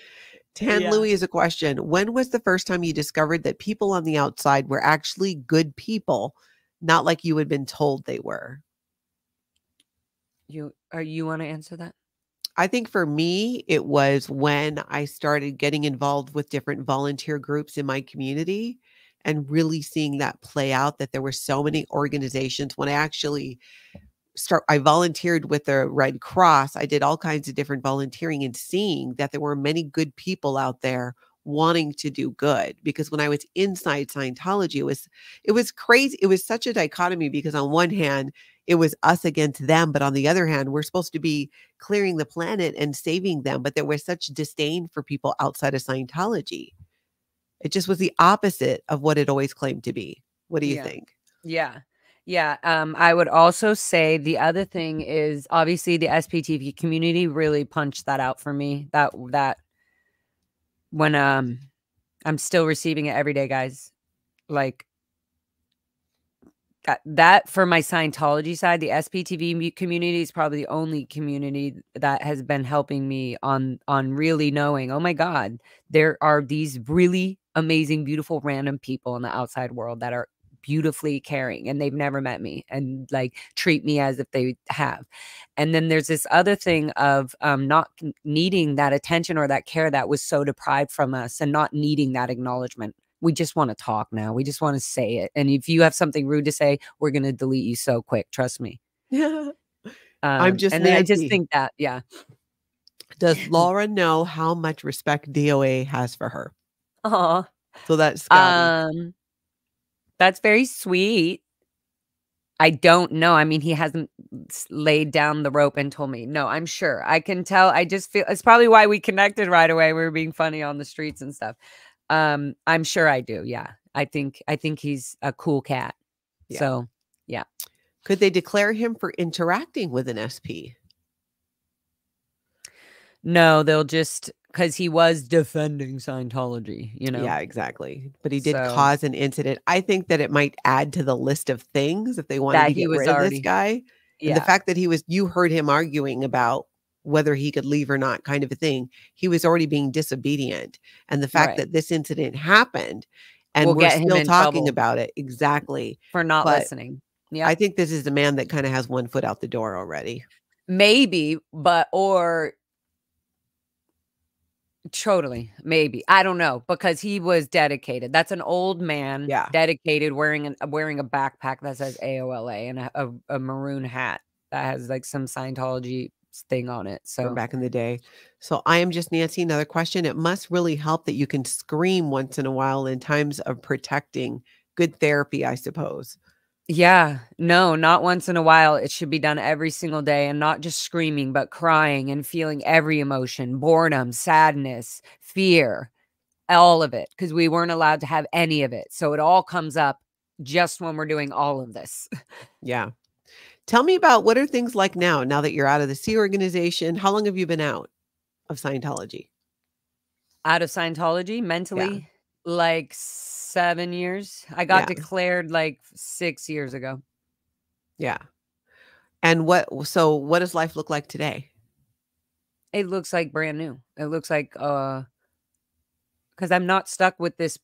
Tan Louis is a question. When was the first time you discovered that people on the outside were actually good people, not like you had been told they were? You want to answer that? I think for me, it was when I started getting involved with different volunteer groups in my community and really seeing that play out, that there were so many organizations. When I volunteered with the Red Cross, I did all kinds of different volunteering and seeing that there were many good people out there wanting to do good. Because when I was inside Scientology, it was crazy. It was such a dichotomy because on one hand, it was us against them, but on the other hand, we're supposed to be clearing the planet and saving them, but there was such disdain for people outside of Scientology. It just was the opposite of what it always claimed to be. What do you think? Yeah. Yeah. I would also say the other thing is obviously the SPTV community really punched that out for me. That when I'm still receiving it every day, guys. Like that for my Scientology side, the SPTV community is probably the only community that has been helping me on really knowing, oh my God, there are these really amazing, beautiful, random people in the outside world that are beautifully caring and they've never met me and like treat me as if they have. And then there's this other thing of not needing that attention or that care that was so deprived from us and not needing that acknowledgement. We just want to talk now. We just want to say it. And if you have something rude to say, we're going to delete you so quick. Trust me. Yeah. I'm just and Nancy. I just think that, yeah. Does Laura know how much respect DOA has for her? Oh, so that's Scotty. That's very sweet. I don't know. I mean, he hasn't laid down the rope and told me. No, I'm sure. I can tell. I just feel it's probably why we connected right away. We were being funny on the streets and stuff. I'm sure I do. Yeah. I think he's a cool cat. Yeah. So, yeah. Could they declare him for interacting with an SP? No, they'll just because he was defending Scientology, you know? Yeah, exactly. But he did cause an incident. I think that it might add to the list of things if they wanted to get rid of this guy. Yeah. And the fact that you heard him arguing about whether he could leave or not kind of a thing. He was already being disobedient. And the fact that this incident happened and we're still talking about it. Exactly. For not listening. Yeah. I think this is a man that kind of has one foot out the door already. Maybe, or totally, maybe. I don't know, because he was dedicated. That's an old man, dedicated, wearing a backpack that says AOLA and a maroon hat that has like some Scientology thing on it. So from back in the day. So I am just Nancy. Another question. It must really help that you can scream once in a while in times of protecting. Good therapy, I suppose. Yeah, no, not once in a while. It should be done every single day, and not just screaming, but crying and feeling every emotion, boredom, sadness, fear, all of it, because we weren't allowed to have any of it. So it all comes up just when we're doing all of this. Yeah. Tell me about what are things like now that you're out of the Sea organization. How long have you been out of Scientology? Out of Scientology mentally? Yeah. Like 7 years. I got declared like 6 years ago. Yeah. And what does life look like today? It looks like brand new. It looks like because I'm not stuck with this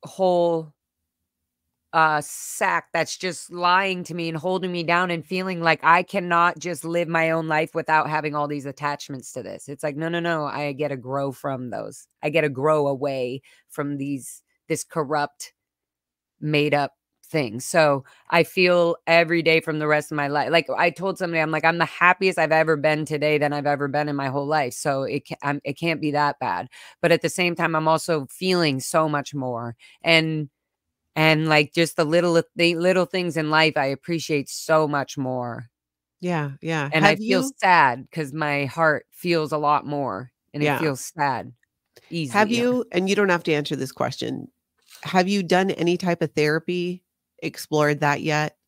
whole sack that's just lying to me and holding me down and feeling like I cannot just live my own life without having all these attachments to this. It's like, no. I get to grow from those. I get to grow away from this corrupt, made up thing. So I feel every day from the rest of my life. Like I told somebody, I'm like, I'm the happiest I've ever been today than I've ever been in my whole life. So it can't be that bad. But at the same time, I'm also feeling so much more. And like just the little things in life, I appreciate so much more. Yeah. Yeah. And I feel sad because my heart feels a lot more and it feels sad. Easy. Have you, and you don't have to answer this question. Have you done any type of therapy, explored that yet?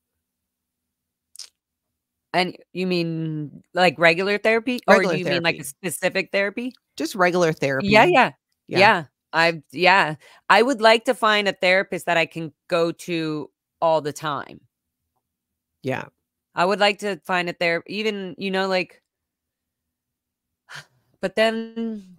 And you mean like regular therapy? Or do you mean like a specific therapy? Just regular therapy. Yeah. I would like to find a therapist that I can go to all the time. Yeah. I would like to find a therapist, even, like, but then,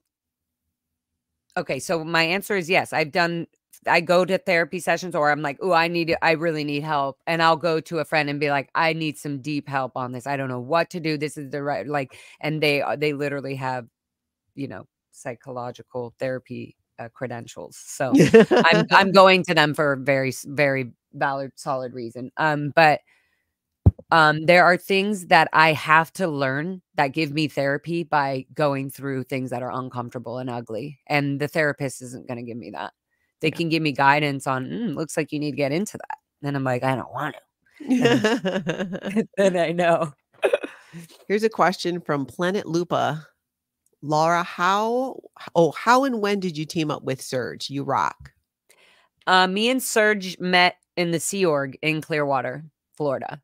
okay. So my answer is yes. I go to therapy sessions or I'm like, oh, I really need help. And I'll go to a friend and be like, I need some deep help on this. I don't know what to do. This is the right, and they literally have, psychological therapy credentials. So I'm going to them for a very, very valid, solid reason. But There are things that I have to learn that give me therapy by going through things that are uncomfortable and ugly. And the therapist isn't going to give me that. They can give me guidance on, looks like you need to get into that. And I'm like, I don't want to. Then I know. Here's a question from Planet Lupa. Laura, how and when did you team up with Serge? You rock. Me and Serge met in the Sea Org in Clearwater, Florida.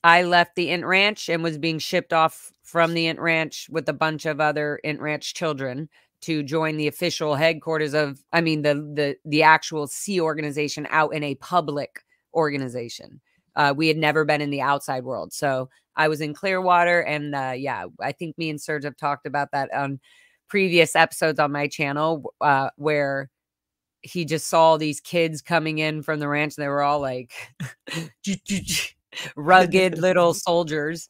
I left the Int Ranch and was being shipped off from the Int Ranch with a bunch of other Int Ranch children to join the official headquarters of, the actual Sea organization out in a public organization. We had never been in the outside world. So I was in Clearwater, and I think me and Serge have talked about that on previous episodes on my channel, where he just saw these kids coming in from the ranch. And they were all like rugged little soldiers.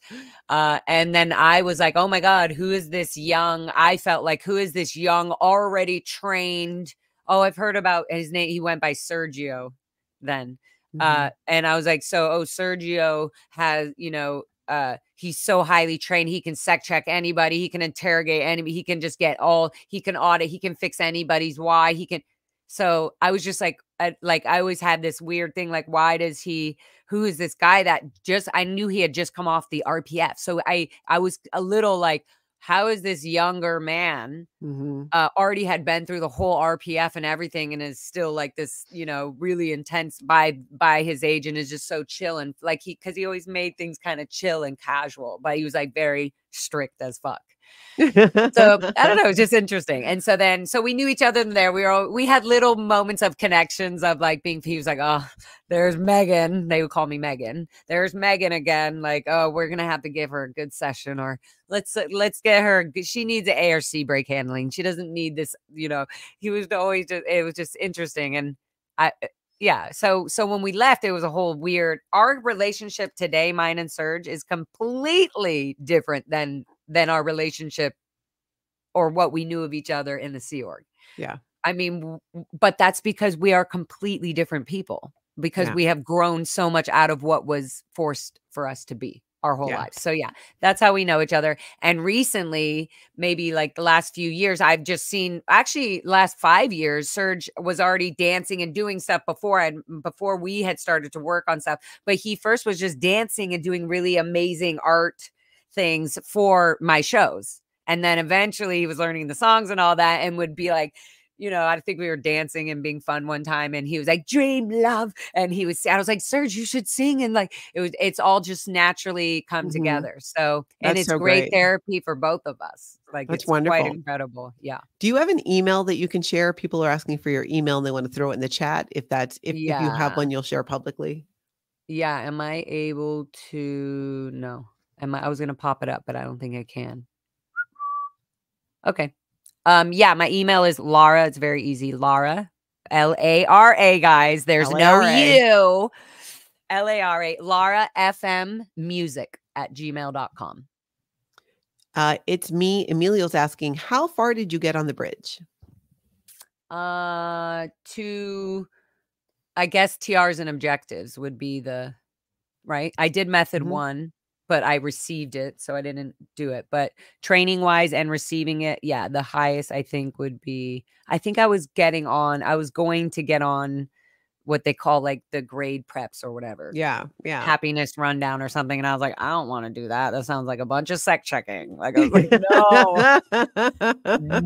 And then I was like, oh my God, who is this young? I felt like, who is this young, already trained? Oh, I've heard about his name. He went by Sergio then. And I was like, Sergio has, he's so highly trained. He can sec check anybody. He can interrogate anybody. He can just he can audit. He can fix anybody's why. So I was just like, I always had this weird thing. Like, who is this guy that I knew he had just come off the RPF. So I was a little like, how is this younger man already had been through the whole RPF and everything and is still like this, really intense by his age, and is just so chill, and like because he always made things kind of chill and casual, but he was like very strict as fuck. So I don't know, it was just interesting. And so we knew each other there. We had little moments of connections of like he was like, oh, there's Megan. They would call me Megan. There's Megan again. Like, oh, we're going to have to give her a good session, or let's get her. She needs an ARC brake handling. She doesn't need this, he was always it was just interesting. And so when we left, it was a whole weird, our relationship today, mine and Serge, is completely different than our relationship or what we knew of each other in the Sea Org. Yeah. I mean, but that's because we are completely different people, because we have grown so much out of what was forced for us to be our whole lives. So that's how we know each other. And recently, maybe like the last few years, I've just seen, actually last 5 years, Serge was already dancing and doing stuff before we had started to work on stuff. But he first was just dancing and doing really amazing art things for my shows. And then eventually he was learning the songs and all that, and would be like, I think we were dancing and being fun one time, and he was like, dream love. And I was like, Serge, you should sing. And like, it's all just naturally come together. So, and it's great therapy for both of us. Like, that's it's wonderful. Quite incredible. Yeah. Do you have an email that you can share? People are asking for your email and they want to throw it in the chat. If you have one, you'll share publicly. Yeah. Am I able to? No. I was going to pop it up, but I don't think I can. Okay. My email is Lara. It's very easy. Lara, Lara, guys. There's no U. Lara, Lara FM Music @gmail.com. It's me. Emilio's asking, how far did you get on the bridge? To, I guess, TRs and objectives would be right. I did method 1. But I received it, so I didn't do it. But training wise and receiving it, the highest I think would be, I think I was going to get on what they call like the grade preps or whatever. Yeah. Happiness rundown or something. And I was like, I don't want to do that. That sounds like a bunch of sec checking. Like, I was like,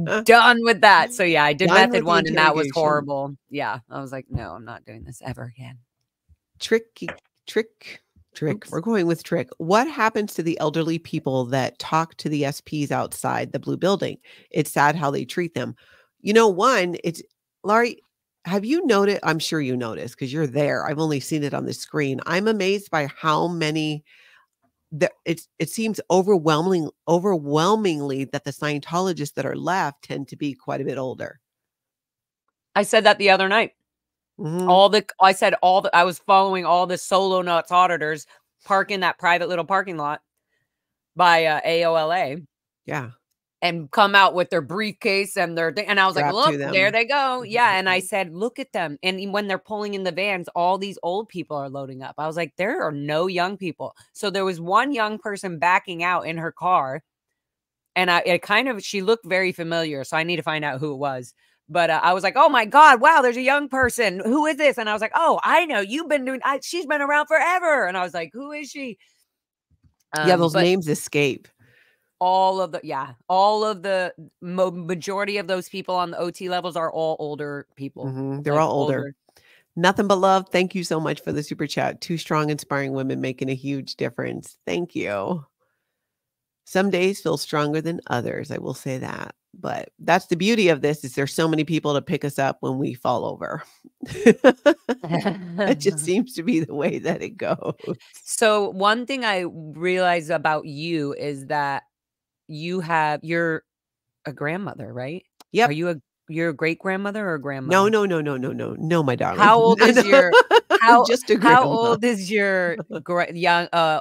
no, done with that. So I did method 1, and that was horrible. Yeah. I was like, no, I'm not doing this ever again. Trick. Oops. We're going with trick. What happens to the elderly people that talk to the SPs outside the blue building? It's sad how they treat them. Laurie, have you noticed? I'm sure you noticed because you're there. I've only seen it on the screen. I'm amazed by how many it seems overwhelmingly that the Scientologists that are left tend to be quite a bit older. I said that the other night. I was following all the solo nuts auditors park in that private little parking lot by AOLA. Yeah. and come out with their briefcase and their thing. And I was like, Strapped to look, them. there they go. Yeah. And I said, look at them. And when they're pulling in the vans, all these old people are loading up. I was like, there are no young people. So there was one young person backing out in her car. And she looked very familiar. So I need to find out who it was. But I was like, oh my God, wow, there's a young person. Who is this? And I was like, oh, I know you've been doing, she's been around forever. And I was like, who is she? Yeah, those names escape. All of the majority of those people on the OT levels are all older people. They're all older. Nothing but love. Thank you so much for the super chat. 2 strong, inspiring women making a huge difference. Thank you. Some days feel stronger than others. I will say that. But that's the beauty of this is there's so many people to pick us up when we fall over. It just seems to be the way that it goes. So one thing I realize about you is that you're a grandmother, right? Yep. Are you're a great grandmother or a grandmother? No, my darling. How old is your just a grandma. How old is your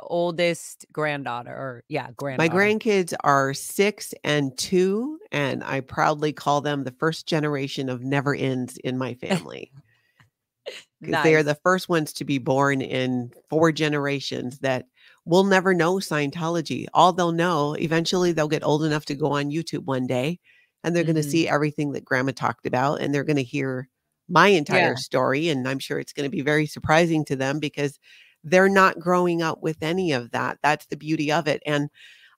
oldest granddaughter or granddaughter? My grandkids are 6 and 2, and I proudly call them the first generation of never ends in my family. Because they are the first ones to be born in 4 generations that will never know Scientology. All they'll know, eventually they'll get old enough to go on YouTube one day and they're going to see everything that Grandma talked about and they're going to hear my entire story. And I'm sure it's going to be very surprising to them because they're not growing up with any of that. That's the beauty of it. And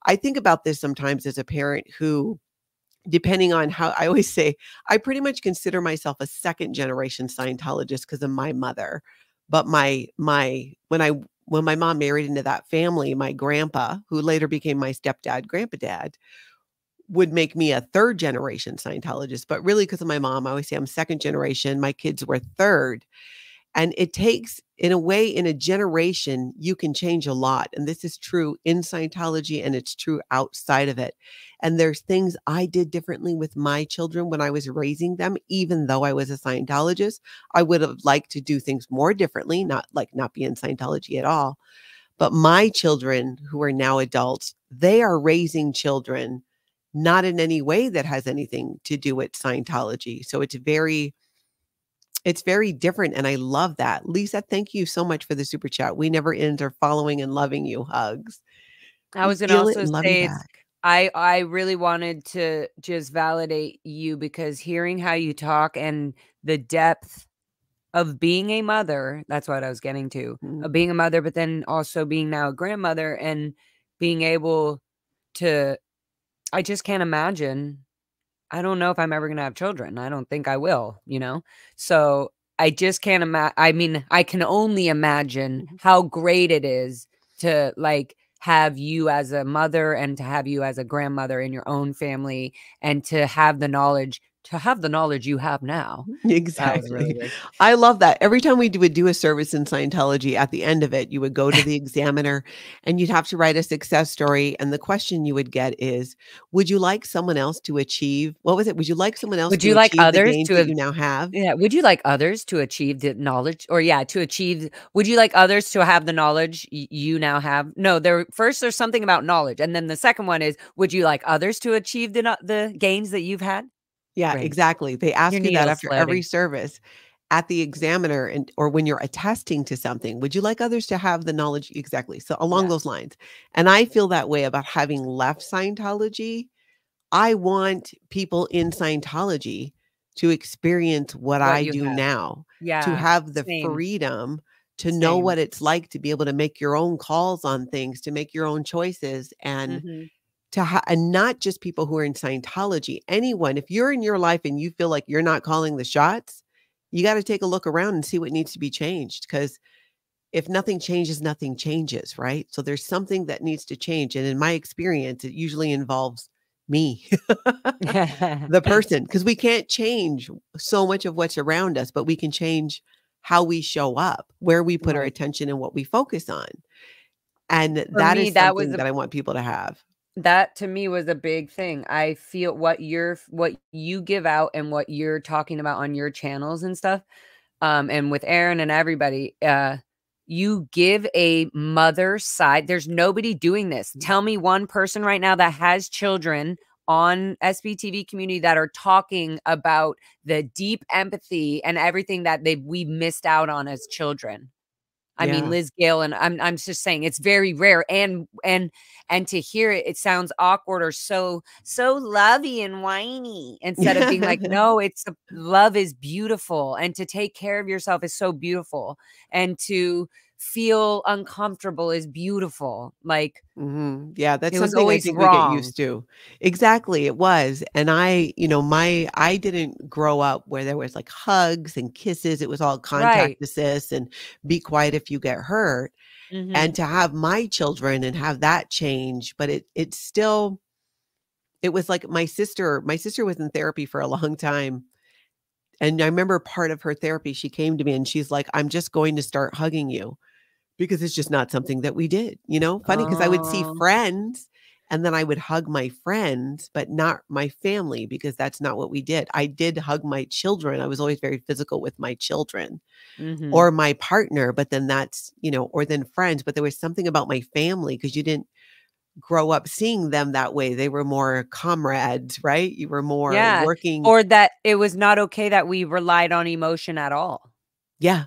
I think about this sometimes as a parent who, depending on how, I always say, I pretty much consider myself a 2nd generation Scientologist because of my mother. But when my mom married into that family, my grandpa, who later became my stepdad, grandpa dad, would make me a 3rd generation Scientologist. But really, because of my mom, I always say I'm 2nd generation. My kids were 3rd. And it takes, in a way, in a generation, you can change a lot. And this is true in Scientology and it's true outside of it. And there's things I did differently with my children when I was raising them, even though I was a Scientologist. I would have liked to do things more differently, not be in Scientology at all. But my children, who are now adults, they are raising children not in any way that has anything to do with Scientology. So it's very different. And I love that. Lisa, thank you so much for the super chat. We never end our following and loving you. Hugs. I was going to also say, I really wanted to just validate you because hearing how you talk and the depth of being a mother, that's what I was getting to, of being a mother, but then also being now a grandmother and being able to, I just can't imagine. I don't know if I'm ever going to have children. I don't think I will, So I just can't imagine. I mean, I can only imagine how great it is to have you as a mother and to have you as a grandmother in your own family and to have the knowledge you have now. Exactly. Really I love that. Every time we would do a service in Scientology, at the end of it, you would go to the examiner and you'd have to write a success story. And the question you would get is, would you like someone else to achieve? What was it? Would you like someone else to achieve the gains that you now have? Yeah. Would you like others to achieve the knowledge would you like others to have the knowledge you now have? No, there's something about knowledge. And then the second one is, would you like others to achieve the gains that you've had? Yeah, Right. Exactly. They ask Your you that needle's after every service at the examiner or when you're attesting to something. Would you like others to have the knowledge? Exactly. So along those lines. And I feel that way about having left Scientology. I want people in Scientology to experience what I do now. To have the freedom to know what it's like to be able to make your own calls on things, to make your own choices and and not just people who are in Scientology, anyone. If you're in your life and you feel like you're not calling the shots, you got to take a look around and see what needs to be changed. Because if nothing changes, right? So there's something that needs to change. And in my experience, it usually involves me, the person, because we can't change so much of what's around us, but we can change how we show up, where we put our attention and what we focus on. And that is something that I want people to have. That to me was a big thing. I feel what you give out and what you're talking about on your channels and stuff, and with Aaron and everybody, you give a mother side. There's nobody doing this. Tell me one person right now that has children on SBTV community that are talking about the deep empathy and everything that we missed out on as children. I mean, Yeah. Liz Gale, and I'm just saying it's very rare, and to hear it, it sounds awkward or so lovey and whiny instead of being like, no, love is beautiful, and to take care of yourself is so beautiful, and to feel uncomfortable is beautiful. Like, Yeah, that's it was something I always think we get wrong. used to. Exactly, it was. And I, I didn't grow up where there was like hugs and kisses. It was all Right. contact assist and be quiet if you get hurt. And to have my children and have that change, but it's still, it was like my sister was in therapy for a long time. And I remember part of her therapy, she came to me and she's like, I'm just going to start hugging you. Because it's just not something that we did, Funny because I would see Oh. friends and then I would hug my friends, but not my family because that's not what we did. I did hug my children. I was always very physical with my children or my partner, but then that's, or then friends. But there was something about my family because you didn't grow up seeing them that way. They were more comrades, right? You were more Yeah. working. Or that it was not okay that we relied on emotion at all. Yeah.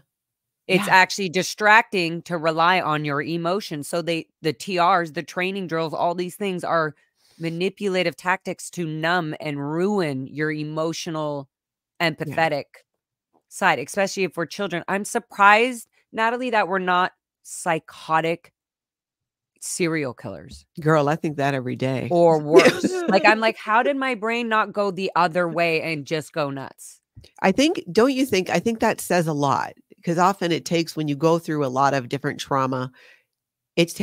It's Yeah. actually distracting to rely on your emotions. So the TRs, the training drills, all these things are manipulative tactics to numb and ruin your emotional, empathetic side, especially if we're children. I'm surprised, Natalie, that we're not psychotic serial killers Girl, I think that every day. or worse. Like, I'm like, how did my brain not go the other way and just go nuts? Don't you think, I think that says a lot because often it takes, when you go through a lot of different trauma,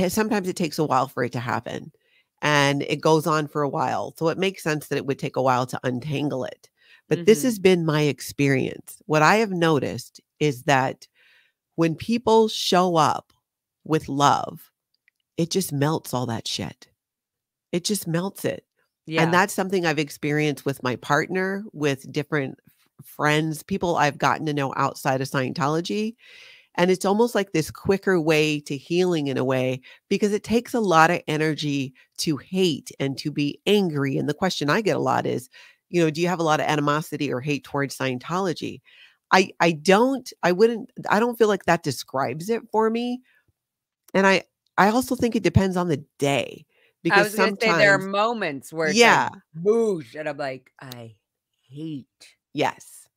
sometimes it takes a while for it to happen and it goes on for a while. So it makes sense that it would take a while to untangle it. But this has been my experience. What I have noticed is that when people show up with love, it just melts all that shit. It just melts it. Yeah. And that's something I've experienced with my partner, with different friends, people I've gotten to know outside of Scientology. And it's almost like this quicker way to healing in a way, because it takes a lot of energy to hate and to be angry. And the question I get a lot is, do you have a lot of animosity or hate towards Scientology? I don't feel like that describes it for me. And I also think it depends on the day. Because I was going to say there are sometimes, moments where it's yeah, like, boosh, and I'm like, I hate. yes,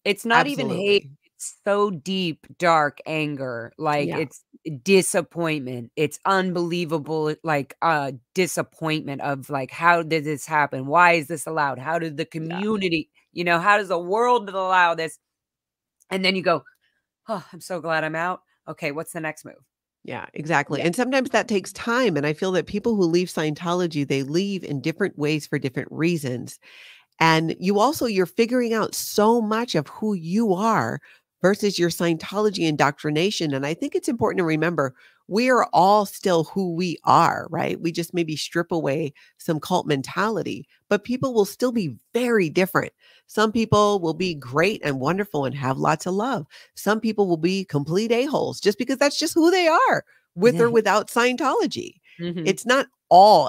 It's not even hate. absolutely. It's so deep, dark anger. Like, Yeah. it's disappointment. It's unbelievable, like, disappointment of like, how did this happen? Why is this allowed? How did the community, how does the world allow this? And then you go, oh, I'm so glad I'm out. Okay, what's the next move? Yeah, exactly. Yeah. And sometimes that takes time. And I feel that people who leave Scientology, they leave in different ways for different reasons. And you're figuring out so much of who you are versus your Scientology indoctrination. And I think it's important to remember we are all still who we are, right? We just maybe strip away some cult mentality, but people will still be very different. Some people will be great and wonderful and have lots of love. Some people will be complete a-holes just because that's just who they are, with or without Scientology. It's not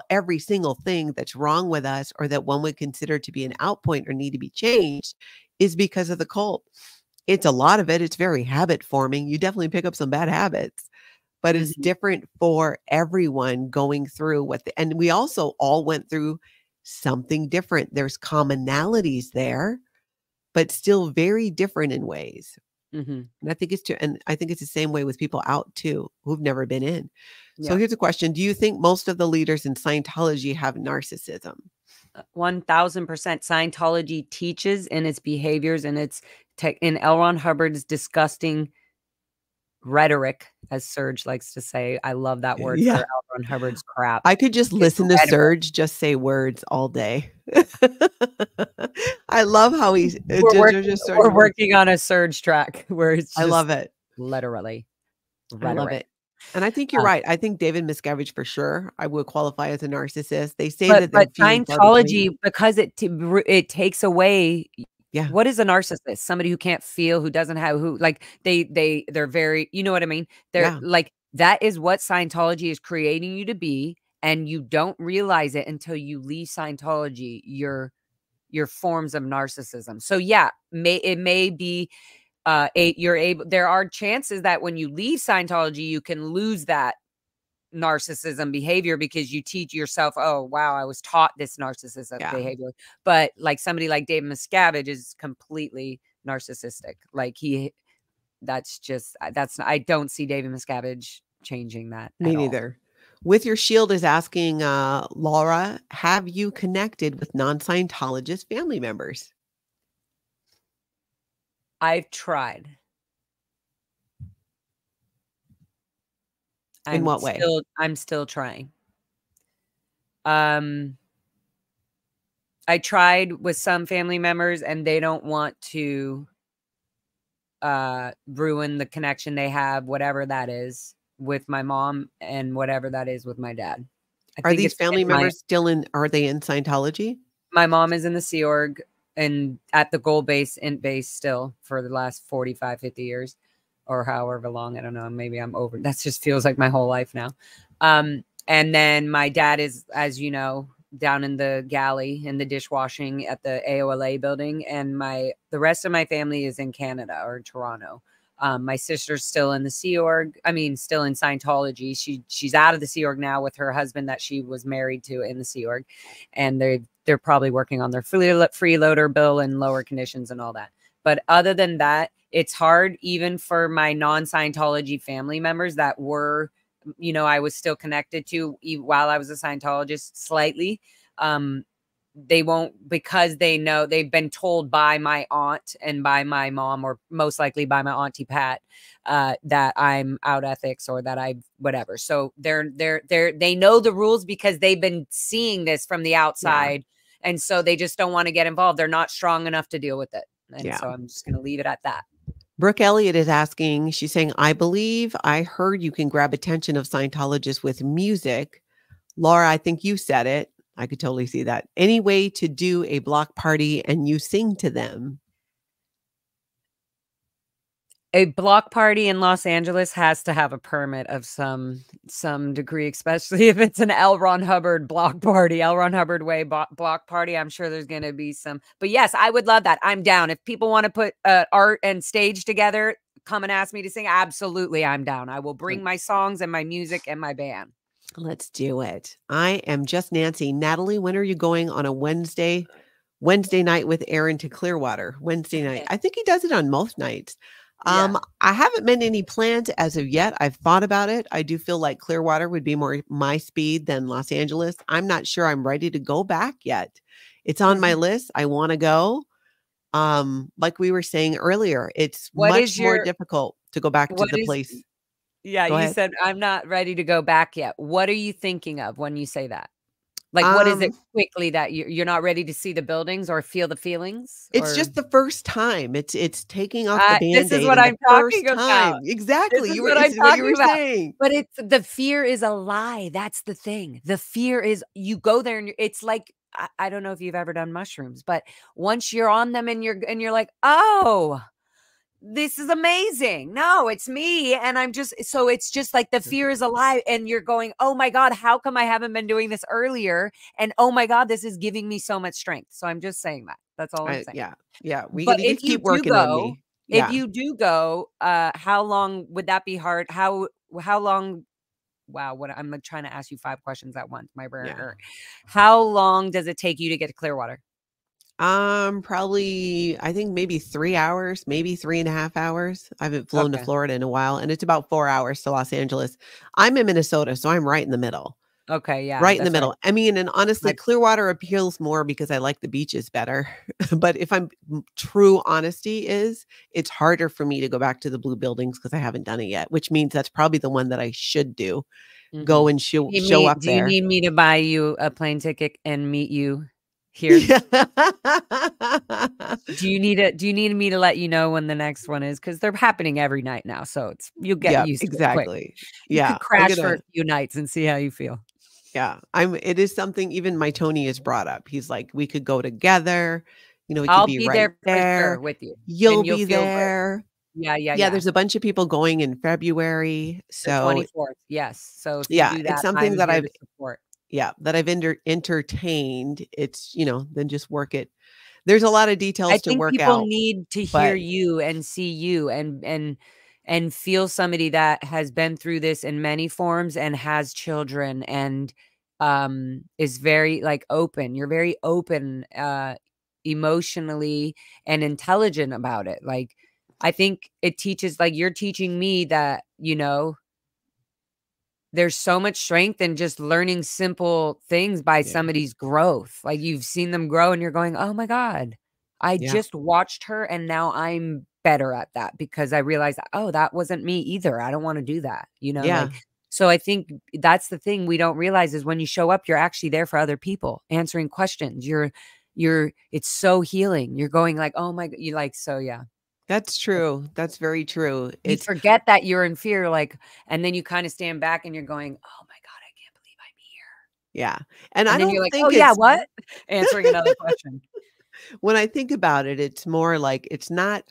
every single thing that's wrong with us or that one would consider to be an outpoint or need to be changed is because of the cult. It's a lot of it. It's very habit forming. You definitely pick up some bad habits, but it's different for everyone going through and we also all went through something different. There's commonalities there, but still very different in ways. And I think it's the same way with people out too, who've never been in. So here's a question. Do you think most of the leaders in Scientology have narcissism? 1000%. Scientology teaches in its behaviors and in L. Ron Hubbard's disgusting rhetoric, as Serge likes to say. I love that word for L. Ron Hubbard's crap. I could just listen to Serge just say words all day. I love how we're working on a Serge track where it's just, I love it. Literally. I love it. And I think you're right. I think David Miscavige for sure, I would qualify as a narcissist. They say that they're few and far Scientology, between. because it takes away. Yeah. What is a narcissist? Somebody who can't feel, who doesn't have, they're very, you know what I mean? They're like, that is what Scientology is creating you to be. and you don't realize it until you leave Scientology, your forms of narcissism. So yeah, it may be there are chances that when you leave Scientology, you can lose that narcissism behavior because you teach yourself, oh wow, I was taught this narcissism behavior. But like somebody like David Miscavige is completely narcissistic. Like I don't see David Miscavige changing that. Me neither. With Your Shield is asking, Laura, have you connected with non-Scientologist family members? I've tried. In what way? I'm still trying. I tried with some family members and they don't want to ruin the connection they have, whatever that is, with my mom and whatever that is with my dad. Are these family members are they in Scientology? My mom is in the Sea Org and at the Gold Base, Int Base still for the last 45, 50 years. Or however long, I don't know. Maybe I'm over. That just feels like my whole life now. And then my dad is, as you know, down in the galley in the dishwashing at the AOLA building. And the rest of my family is in Canada or Toronto. My sister's still in the Sea Org. I mean, still in Scientology. She's out of the Sea Org now with her husband that she was married to in the Sea Org. And they're probably working on their freeloader bill and lower conditions and all that. But other than that, it's hard even for my non-Scientology family members that were, I was still connected to while I was a Scientologist slightly. They won't, because they know they've been told by my aunt and by my mom, or most likely by my auntie Pat, that I'm out ethics or that I whatever. So they know the rules because they've been seeing this from the outside. Yeah. And so they just don't want to get involved. They're not strong enough to deal with it. And so I'm just going to leave it at that. Brooke Elliott is asking, she's saying, I believe I heard you can grab attention of Scientologists with music. Laura, I think you said it. I could totally see that. Any way to do a block party and you sing to them? A block party in Los Angeles has to have a permit of some degree, especially if it's an L. Ron Hubbard block party, L. Ron Hubbard way block party. I'm sure there's going to be some, but yes, I would love that. I'm down. If people want to put art and stage together, come and ask me to sing. Absolutely. I'm down. I will bring my songs and my music and my band. Let's do it. I am just Nancy. Natalie, when are you going on a Wednesday night with Aaron to Clearwater? Wednesday night. I think he does it on most nights. I haven't made any plans as of yet. I've thought about it. I do feel like Clearwater would be more my speed than Los Angeles. I'm not sure I'm ready to go back yet. It's on my list. I want to go. Like we were saying earlier, it's much more difficult to go back to the place. Yeah, you said I'm not ready to go back yet. What are you thinking of when you say that? Like, what is it quickly that you're not ready to see the buildings or feel the feelings? It's just the first time. It's taking off the Band-Aid. This is what I'm talking about. Exactly. This is what I'm talking about. Saying. But the fear is a lie. That's the thing. The fear is you go there and it's like, I don't know if you've ever done mushrooms, but once you're on them and you're like, oh, this is amazing. No, it's me. And it's just like the fear is alive and you're going, oh my God, how come I haven't been doing this earlier? And oh my God, this is giving me so much strength. So I'm just saying that. That's all I'm saying. Yeah. We need to keep working on me. If you do go, how long would that be hard? How long? Wow. I'm trying to ask you 5 questions at once. My brain hurt. How long does it take you to get to Clearwater? Probably, I think maybe 3 hours, maybe 3.5 hours. I haven't flown to Florida in a while, and it's about 4 hours to Los Angeles. I'm in Minnesota, so I'm right in the middle. Okay, yeah. Right in the middle. Right. I mean, and honestly, Clearwater appeals more because I like the beaches better. But if I'm true honesty is, it's harder for me to go back to the blue buildings because I haven't done it yet, which means that's probably the one that I should do. Mm-hmm. Go and show up there. Do you need me to buy you a plane ticket and meet you here? Do you need me to let you know when the next one is? Because they're happening every night now, so you'll get used to it. Exactly. You could crash for a few nights and see how you feel. Yeah, it is something even my Tony has brought up. He's like, we could go together. I'll be right there with you. You'll be there. Yeah. There's a bunch of people going in February. So the 24th. Yes. So if you do that, it's something that Yeah, that I've entertained. It's, then just work it. There's a lot of I details to think work people out, need to hear but you and see you and feel somebody that has been through this in many forms and has children and is very like open. You're very open emotionally and intelligent about it. Like I think it teaches, like you're teaching me that, there's so much strength in just learning simple things by yeah, somebody's growth. Like you've seen them grow and you're going, "Oh my God, I yeah, just watched her and now I'm better at that because I realized, oh, that wasn't me either. I don't want to do that." yeah. Like, so I think that's the thing we don't realize is when you show up, you're actually there for other people, answering questions. It's so healing. You're going like, "Oh my," you like, so yeah. That's true. That's very true. You It's forget that you're in fear, like, and then you kind of stand back and you're going, "Oh my God, I can't believe I'm here." yeah. And I And then you're don't like, "Oh think yeah, it's what?" Answering another question. when I think about it, it's more like it's not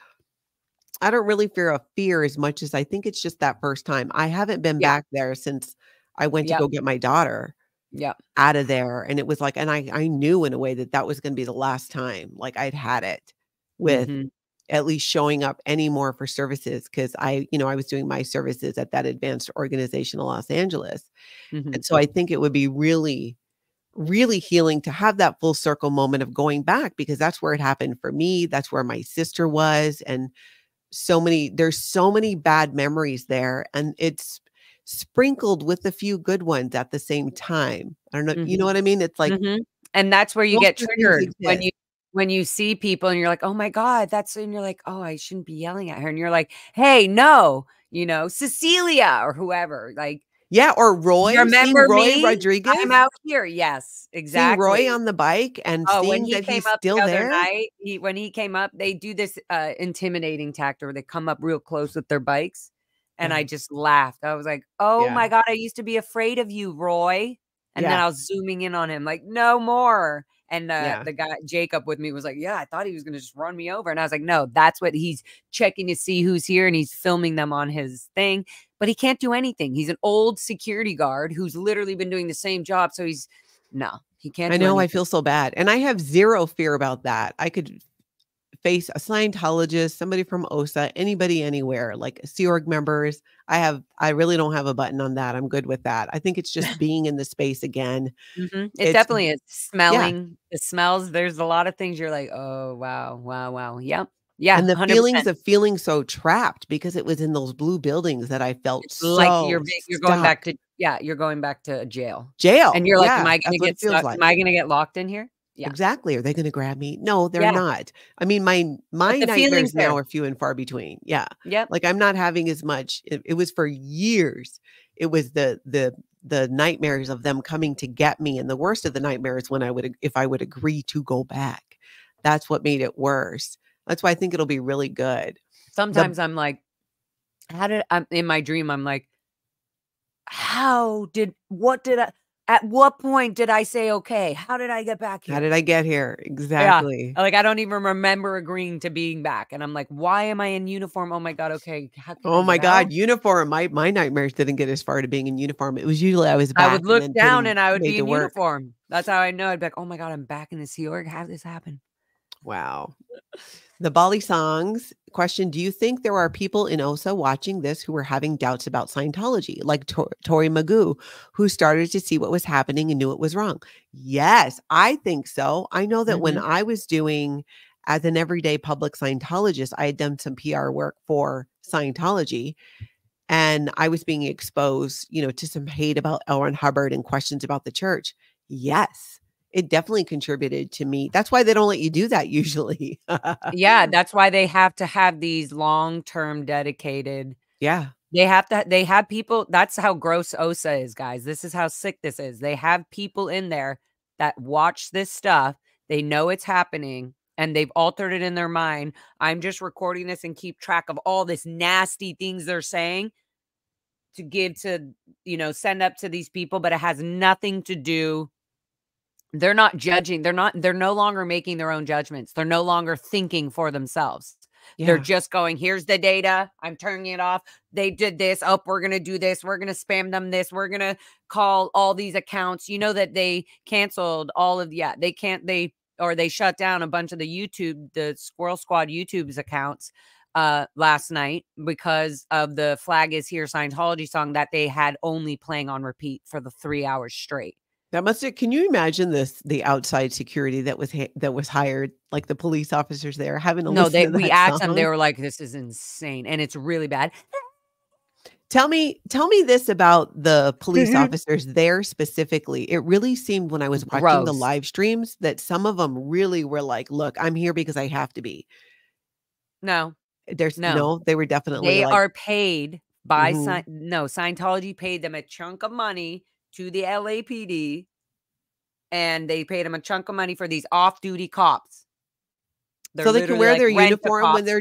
I don't really fear a fear as much as I think it's just that first time. I haven't been Yeah. back there since I went to Yep. go get my daughter Yep. out of there, and it was like and I knew in a way that that was gonna be the last time, like, I'd had it with Mhm. at least showing up anymore for services because I was doing my services at that advanced organization in Los Angeles, Mhm. and so I think it would be really, really healing to have that full circle moment of going back because that's where it happened for me, that's where my sister was, and there's so many bad memories there, and it's sprinkled with a few good ones at the same time. I don't know, you know Mhm. what I mean? It's like Mhm. And that's where you both get the things triggered when exist. you see people and you're like, "Oh my God, that's," and you're like, "Oh, I shouldn't be yelling at her." And you're like, "Hey, no," Cecilia or whoever, like, Yeah, or "You Seeing remember Roy me? I'm Rodriguez, out here." Yes, seeing Roy exactly. on the bike and Oh, when seeing he that came he's up still the other there. night, when he came up, they do this, intimidating tactic where they come up real close with their bikes, and I Uh-huh. just laughed. I was like, "Oh Yeah, my God, I used to be afraid of you, Roy." And then yeah, I was zooming in on him like, "No more." And, yeah. the guy Jacob with me was like, "Yeah, I thought he was gonna just run me over." And I was like, "No, that's what he's checking to see who's here, and he's filming them on his thing." But he can't do anything. He's an old security guard who's literally been doing the same job, so no, he can't I do know, I anything. feel so bad, and I have 0 fear about that. I could face a Scientologist, somebody from OSA, anybody anywhere, like Sea Org members. I really don't have a button on that. I'm good with that. I think it's just being in the space again. Mhm. It It's definitely is. yeah, Smelling, the smells, there's a lot of things you're like, "Oh, wow, wow, wow." Yep. Yeah, and the feelings 100%. of feeling so trapped because it was in those blue buildings that I felt It's like so you're going back stuck. to, yeah, you're going back to jail. And Jail, you're like, "Am yeah, I gonna that's what get it feels stuck? like. Am I gonna get locked in here?" Yeah. Exactly. Are they gonna grab me? No, they're Yeah. not. I mean, But my the feeling's nightmares now there. are few and far between. Yeah. Yep. Like, I'm not having as much it was for years. It was the nightmares of them coming to get me, and the worst of the nightmares when if I would agree to go back. That's what made it worse. That's why I think it'll be really good. The Sometimes I'm like, I'm in my dream, I'm like, at what point did I say, "Okay? How did I get back How here?" did I get here? Yeah. Exactly. Like, I don't even remember agreeing to being back, and I'm like, "Why am I in uniform? Oh my God, okay, how can Oh I my get out?" god, uniform. My nightmares didn't get as far to being in uniform. It was usually I was I would back and look then down putting and I would made be to in work. uniform. That's how I know. I'd be like, "Oh my God, I'm back in the Sea Org. How did this happen?" Wow. The Bali songs question: do you think there are people in OSA watching this who were having doubts about Scientology, like Tori Magoo, who started to see what was happening and knew it was wrong? Yes, I think so. I know that when Mhm. I was doing as an everyday public Scientologist, I had done some PR work for Scientology, and I was being exposed, to some hate about L. Ron Hubbard and questions about the church. Yes, it definitely contributed to me. That's why they don't let you do that usually. Yeah, that's why they have to have these long-term dedicated. Yeah. They have people. That's how gross OSA is, guys. This is how sick this is. They have people in there that watch this stuff. They know it's happening and they've altered it in their mind. I'm just recording this and keep track of all this nasty things they're saying to give to, send up to these people, but it has nothing to do. They're not judging. They're no longer making their own judgments. They're no longer thinking for themselves. They're Yeah. just going, here's the data. I'm turning it off. They did this. Oh, we're going to do this. We're going to spam them this. We're going to call all these accounts. You know that they canceled all of, they shut down a bunch of the Squirrel Squad YouTube's accounts last night because of the Flag Is Here Scientology song that they had only playing on repeat for the 3 hours straight. That must have, can you imagine the outside security that was hired, like the police officers there having to No, listen to we that asked them, they song? were like, this is insane. And it's really bad. Tell me this about the police officers there specifically. It really seemed when I was watching the Gross. live streams that some of them really were like, look, I'm here because I have to be. No, No, they were definitely they like, are paid by Mhm. Scientology paid them a chunk of money to the LAPD, and they paid them a chunk of money for these off-duty cops. They're so they can literally wear like their rent a uniform when cops. they're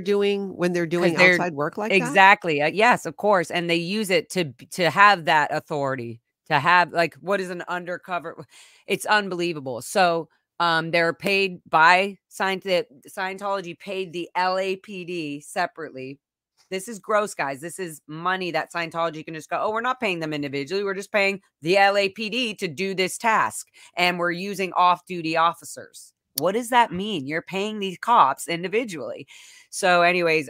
doing they're outside work like that? Exactly. Yes, of course. And they use it to have that authority, to have like, what is an undercover? It's unbelievable. So they're paid by Scientology paid the LAPD separately. This is gross, guys. This is money that Scientology can just go, oh, we're not paying them individually. We're just paying the LAPD to do this task. And we're using off-duty officers. What does that mean? You're paying these cops individually. So anyways,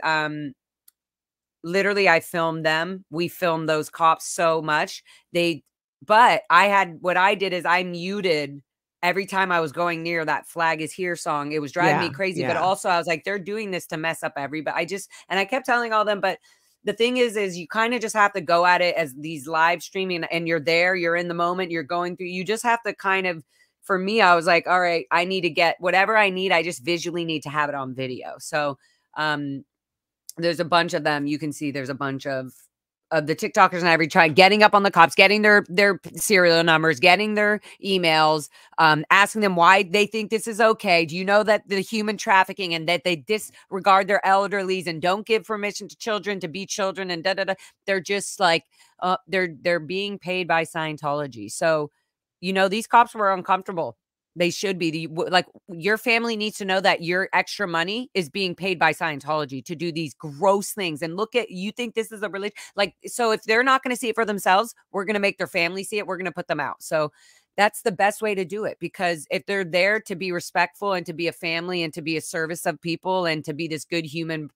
literally I filmed them. We filmed those cops so much. What I did is I muted every time I was going near that Flag Is Here song. It was driving me crazy, but also I was like, they're doing this to mess up everybody. And I kept telling all them, but the thing is you kind of just have to go at it as these live streaming, and you're there, you're in the moment, you're going through, you just have to kind of, for me, I was like, all right, I need to get whatever I need. I just visually need to have it on video. So, there's a bunch of them. You can see there's a bunch of the TikTokers and every try getting up on the cops, getting their serial numbers, getting their emails, asking them why they think this is okay. Do you know that the human trafficking and that they disregard their elderlies and don't give permission to children to be children and They're just like, they're being paid by Scientology. So, these cops were uncomfortable. They should be. Your family needs to know that your extra money is being paid by Scientology to do these gross things. And you think this is a religion? So if they're not going to see it for themselves, we're going to make their family see it. We're going to put them out. So that's the best way to do it, because if they're there to be respectful and to be a family and to be a service of people and to be this good human,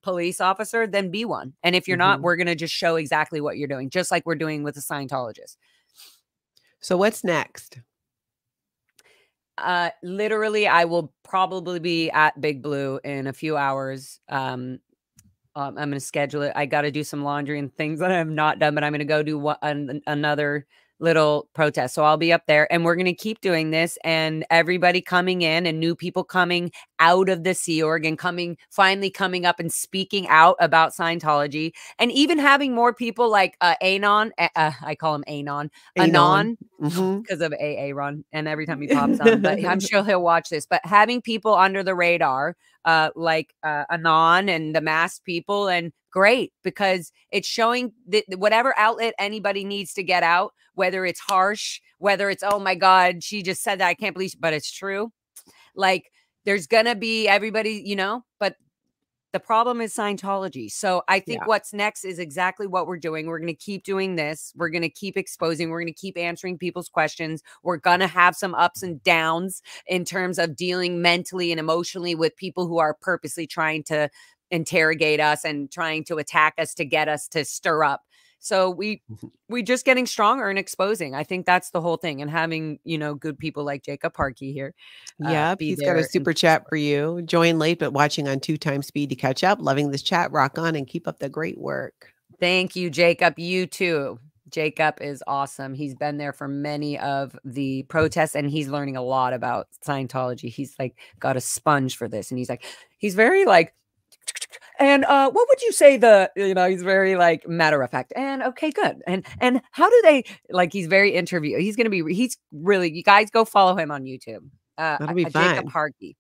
police officer, then be one. And if you're not, we're going to just show exactly what you're doing, just like we're doing with the Scientologists. So what's next? Literally, I will probably be at Big Blue in a few hours. I'm going to schedule it. I got to do some laundry and things that I have not done, but I'm going to go do another little protest. So I'll be up there, and we're going to keep doing this, and everybody coming in and new people coming out of the Sea Org and finally coming up and speaking out about Scientology, and even having more people like Anon. I call him Anon because of Aaron, and every time he pops on, but I'm sure he'll watch this. But having people under the radar, like Anon and the masked people, and great, because it's showing that whatever outlet anybody needs to get out, whether it's harsh, whether it's, oh my God, she just said that, I can't believe, but it's true. Like, there's gonna be everybody, but the problem is Scientology. So I think what's next is exactly what we're doing. We're going to keep doing this. We're going to keep exposing. We're going to keep answering people's questions. We're going to have some ups and downs in terms of dealing mentally and emotionally with people who are purposely trying to interrogate us and trying to attack us to get us to stir up. So we just getting stronger and exposing. I think that's the whole thing. And having, good people like Jacob Harkey here. Yep, he's got a super chat for you. Join late, but watching on 2x speed to catch up. Loving this chat. Rock on and keep up the great work. Thank you, Jacob. You too. Jacob is awesome. He's been there for many of the protests, and he's learning a lot about Scientology. He's like got a sponge for this. And he's very like, and what would you say he's very like matter of fact, and okay, good. And how do they, he's very interview. He's really, you guys go follow him on YouTube. That'll be fun. Jacob Harkey.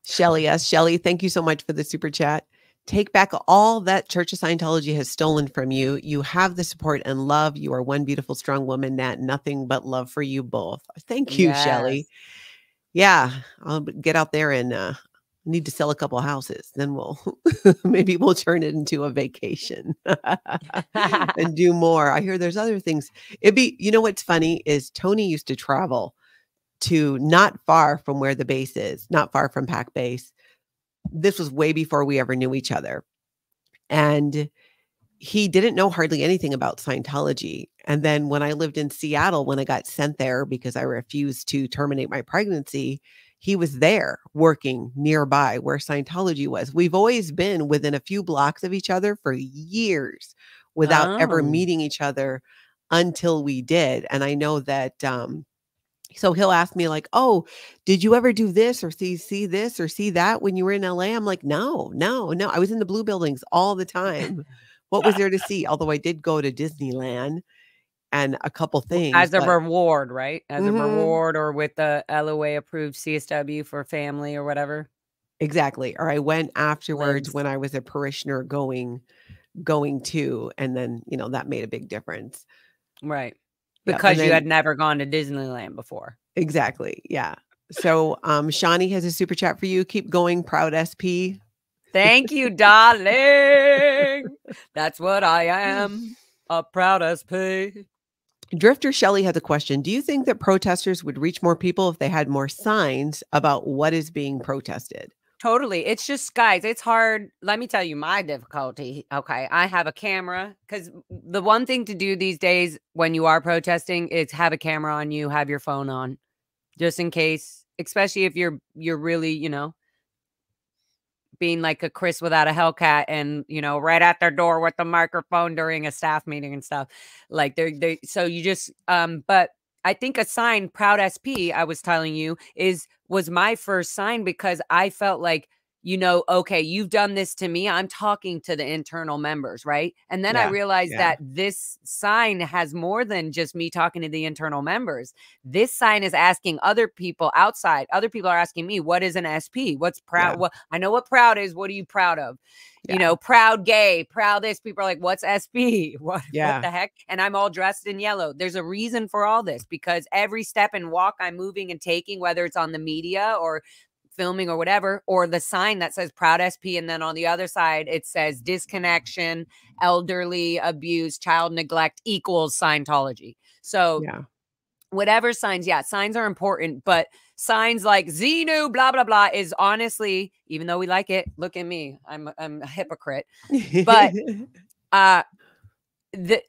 Shelly, yes. Shelly, thank you so much for the super chat. Take back all that Church of Scientology has stolen from you. You have the support and love. You are one beautiful, strong woman, Nat. Nothing but love for you both. Thank you, Shelly. Yeah, I'll get out there and Need to sell a couple houses. Then we'll maybe we'll turn it into a vacation and do more. I hear there's other things. It'd be, you know, what's funny is Tony used to travel to not far from where the base is, not far from Pac Base. This was way before we ever knew each other. And he didn't know hardly anything about Scientology. And then when I lived in Seattle, when I got sent there because I refused to terminate my pregnancy, he was there working nearby where Scientology was. We've always been within a few blocks of each other for years without ever Oh. meeting each other until we did. And I know that, so he'll ask me like, oh, did you ever do this or see this or see that when you were in LA? I'm like, no. I was in the blue buildings all the time. What was there to see? Although I did go to Disneyland and a couple things. As a but- reward, right? As a Mhm. reward, or with the LOA approved CSW for family or whatever. Exactly. Or I went afterwards Lives. when I was a parishioner going to, and then, you know, that made a big difference. Right. Yep, Because and you then- had never gone to Disneyland before. Exactly. Yeah. So Shawnee has a super chat for you. Keep going, proud SP. Thank you, darling. That's what I am. A proud SP. Drifter Shelley has a question. Do you think that protesters would reach more people if they had more signs about what is being protested? Totally. It's just, guys, it's hard. Let me tell you my difficulty. Okay. I have a camera because the one thing to do these days when you are protesting is have a camera on you, have your phone on, just in case, especially if you're really, you know, being like a Chris without a Hellcat and, you know, right at their door with the microphone during a staff meeting and stuff. Like so you just, but I think a sign, proud SP, I was telling you, was my first sign because I felt like, you know, okay, you've done this to me. I'm talking to the internal members, right? And then I Yeah, realized yeah. that this sign has more than just me talking to the internal members. This sign is asking other people outside. Other people are asking me, what is an SP? What's proud? Yeah. What I know what proud is. What are you proud of? Yeah. You know, proud gay, proud this. People are like, what's SP? What Yeah. the heck? And I'm all dressed in yellow. There's a reason for all this because every step and walk I'm moving and taking, whether it's on the media or filming or whatever, or the sign that says proud SP, and then on the other side it says disconnection, elderly abuse, child neglect equals Scientology. So Yeah. whatever signs, yeah, signs are important, but signs like Xenu blah blah blah is honestly, even though we like it, look at me, I'm a hypocrite. But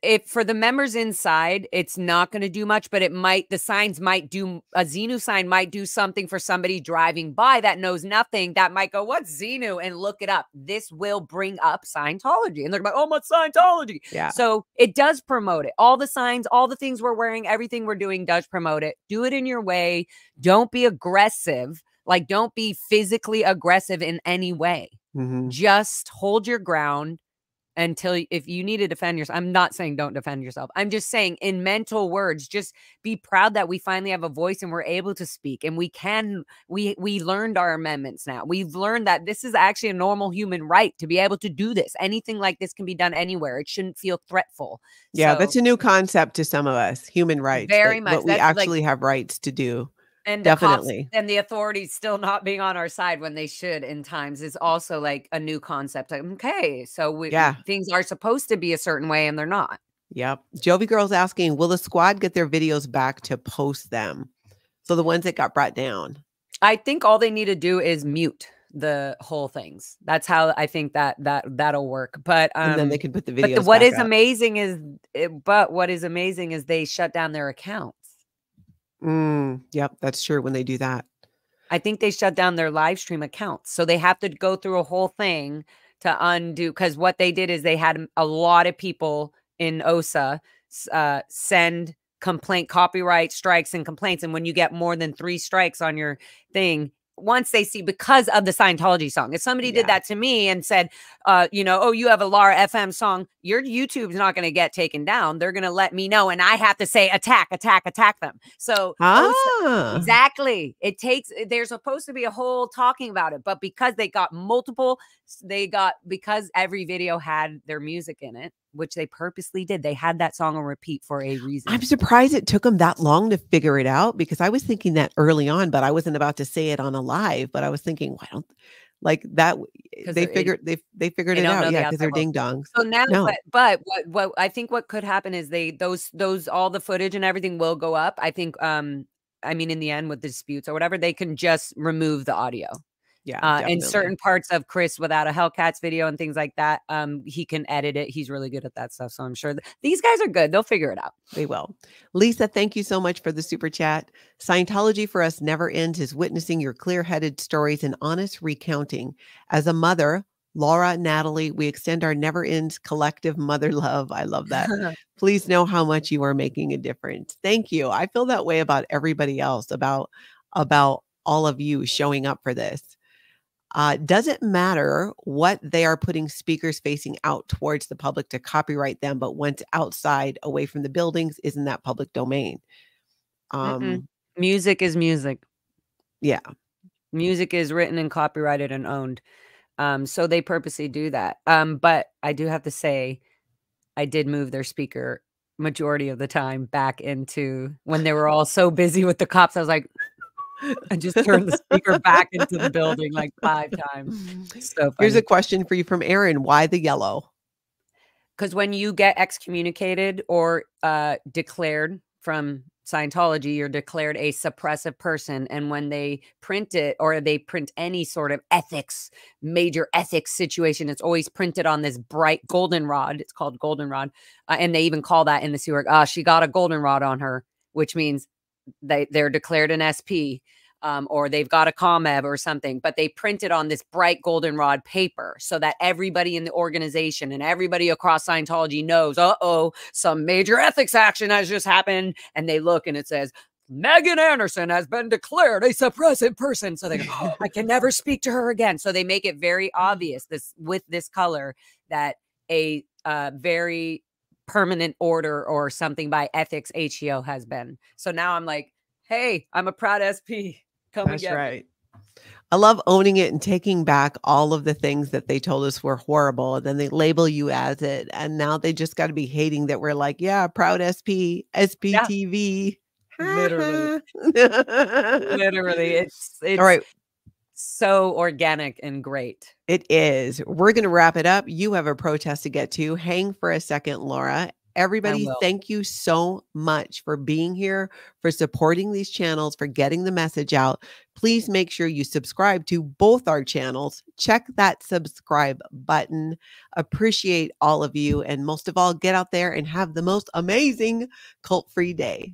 if for the members inside, it's not going to do much, but the signs might do, a Xenu sign might do something for somebody driving by that knows nothing, that might go, what's Xenu? And look it up. This will bring up Scientology. And they're like, oh, my Scientology. Yeah. So it does promote it. All the signs, all the things we're wearing, everything we're doing does promote it. Do it in your way. Don't be aggressive. Like, don't be physically aggressive in any way. Mhm. Just hold your ground. Until if you need to defend yourself, I'm not saying don't defend yourself. I'm just saying in mental words, just be proud that we finally have a voice and we're able to speak and we learned our amendments now. We've learned that this is actually a normal human right to be able to do this. Anything like this can be done anywhere. It shouldn't feel threatful. Yeah, So, that's a new concept to some of us, human rights. Very that much. what we That's like- actually have rights to do. and the cops definitely. and the authorities still not being on our side when they should in times is also like a new concept. Like, okay, so Yeah. things are supposed to be a certain way and they're not. Yep. Jovi Girl's asking, will the squad get their videos back to post them? So the ones that got brought down. I think all they need to do is mute the whole things. That's how I think that'll work. But And then they can put the but videos what back is up. amazing is they shut down their accounts. Yep, that's true when they do that. I think they shut down their live stream accounts. So they have to go through a whole thing to undo, because what they did is they had a lot of people in OSA send copyright strikes and complaints. And when you get more than 3 strikes on your thing, once they see, because of the Scientology song, if somebody did that to me and said, you know, oh, you have a Lara FM song, your YouTube's not going to get taken down. They're going to let me know. And I have to say, attack them. So exactly. There's supposed to be a whole talking about it, but because because every video had their music in it, which they purposely did. They had that song on repeat for a reason. I'm surprised it took them that long to figure it out, because I was thinking that early on, but I wasn't about to say it on a live, but I was thinking, Like that, 'Cause they they're figured they figured They it don't out. know the Yeah, because they're outside world. ding dongs. So now, No. but what I think what could happen is those all the footage and everything will go up. I think, I mean, in the end with disputes or whatever, they can just remove the audio. Yeah, And definitely. certain parts of Chris without a Hellcats video and things like that, he can edit it. He's really good at that stuff. So I'm sure these guys are good. They'll figure it out. They will. Lisa, thank you so much for the super chat. Scientology for us never ends is witnessing your clear-headed stories and honest recounting. As a mother, Laura, Natalie, we extend our never-ends collective mother love. I love that. Please know how much you are making a difference. Thank you. I feel that way about everybody else, about all of you showing up for this. Doesn't matter what they are putting speakers facing out towards the public to copyright them, but once outside away from the buildings, isn't that public domain? Music is music. Yeah. Music is written and copyrighted and owned. So they purposely do that. But I do have to say, I did move their speaker majority of the time back into when they were all so busy with the cops. I was like, I just turned the speaker back into the building like 5 times. So funny. Here's a question for you from Aaron. Why the yellow? Because when you get excommunicated or declared from Scientology, you're declared a suppressive person. And when they print it or they print any sort of major ethics situation, it's always printed on this bright goldenrod. It's called goldenrod. And they even call that in the Sea Org, she got a goldenrod on her, which means they're declared an SP. Or they've got a ComEv or something, but they print it on this bright goldenrod paper so that everybody in the organization and everybody across Scientology knows, some major ethics action has just happened. And they look and it says, Megan Anderson has been declared a suppressive person. So they go, I can never speak to her again. So they make it very obvious with this color that a very permanent order or something by ethics HEO has been. So now I'm like, hey, I'm a proud SP. That's right. I love owning it and taking back all of the things that they told us were horrible. And then they label you as it. And now they just got to be hating that we're like, yeah, proud SP, SPTV. Literally. Literally. It's all right. So organic and great. It is. We're going to wrap it up. You have a protest to get to. Hang for a second, Laura. Everybody, thank you so much for being here, for supporting these channels, for getting the message out. Please make sure you subscribe to both our channels. Check that subscribe button. Appreciate all of you. And most of all, get out there and have the most amazing cult-free day.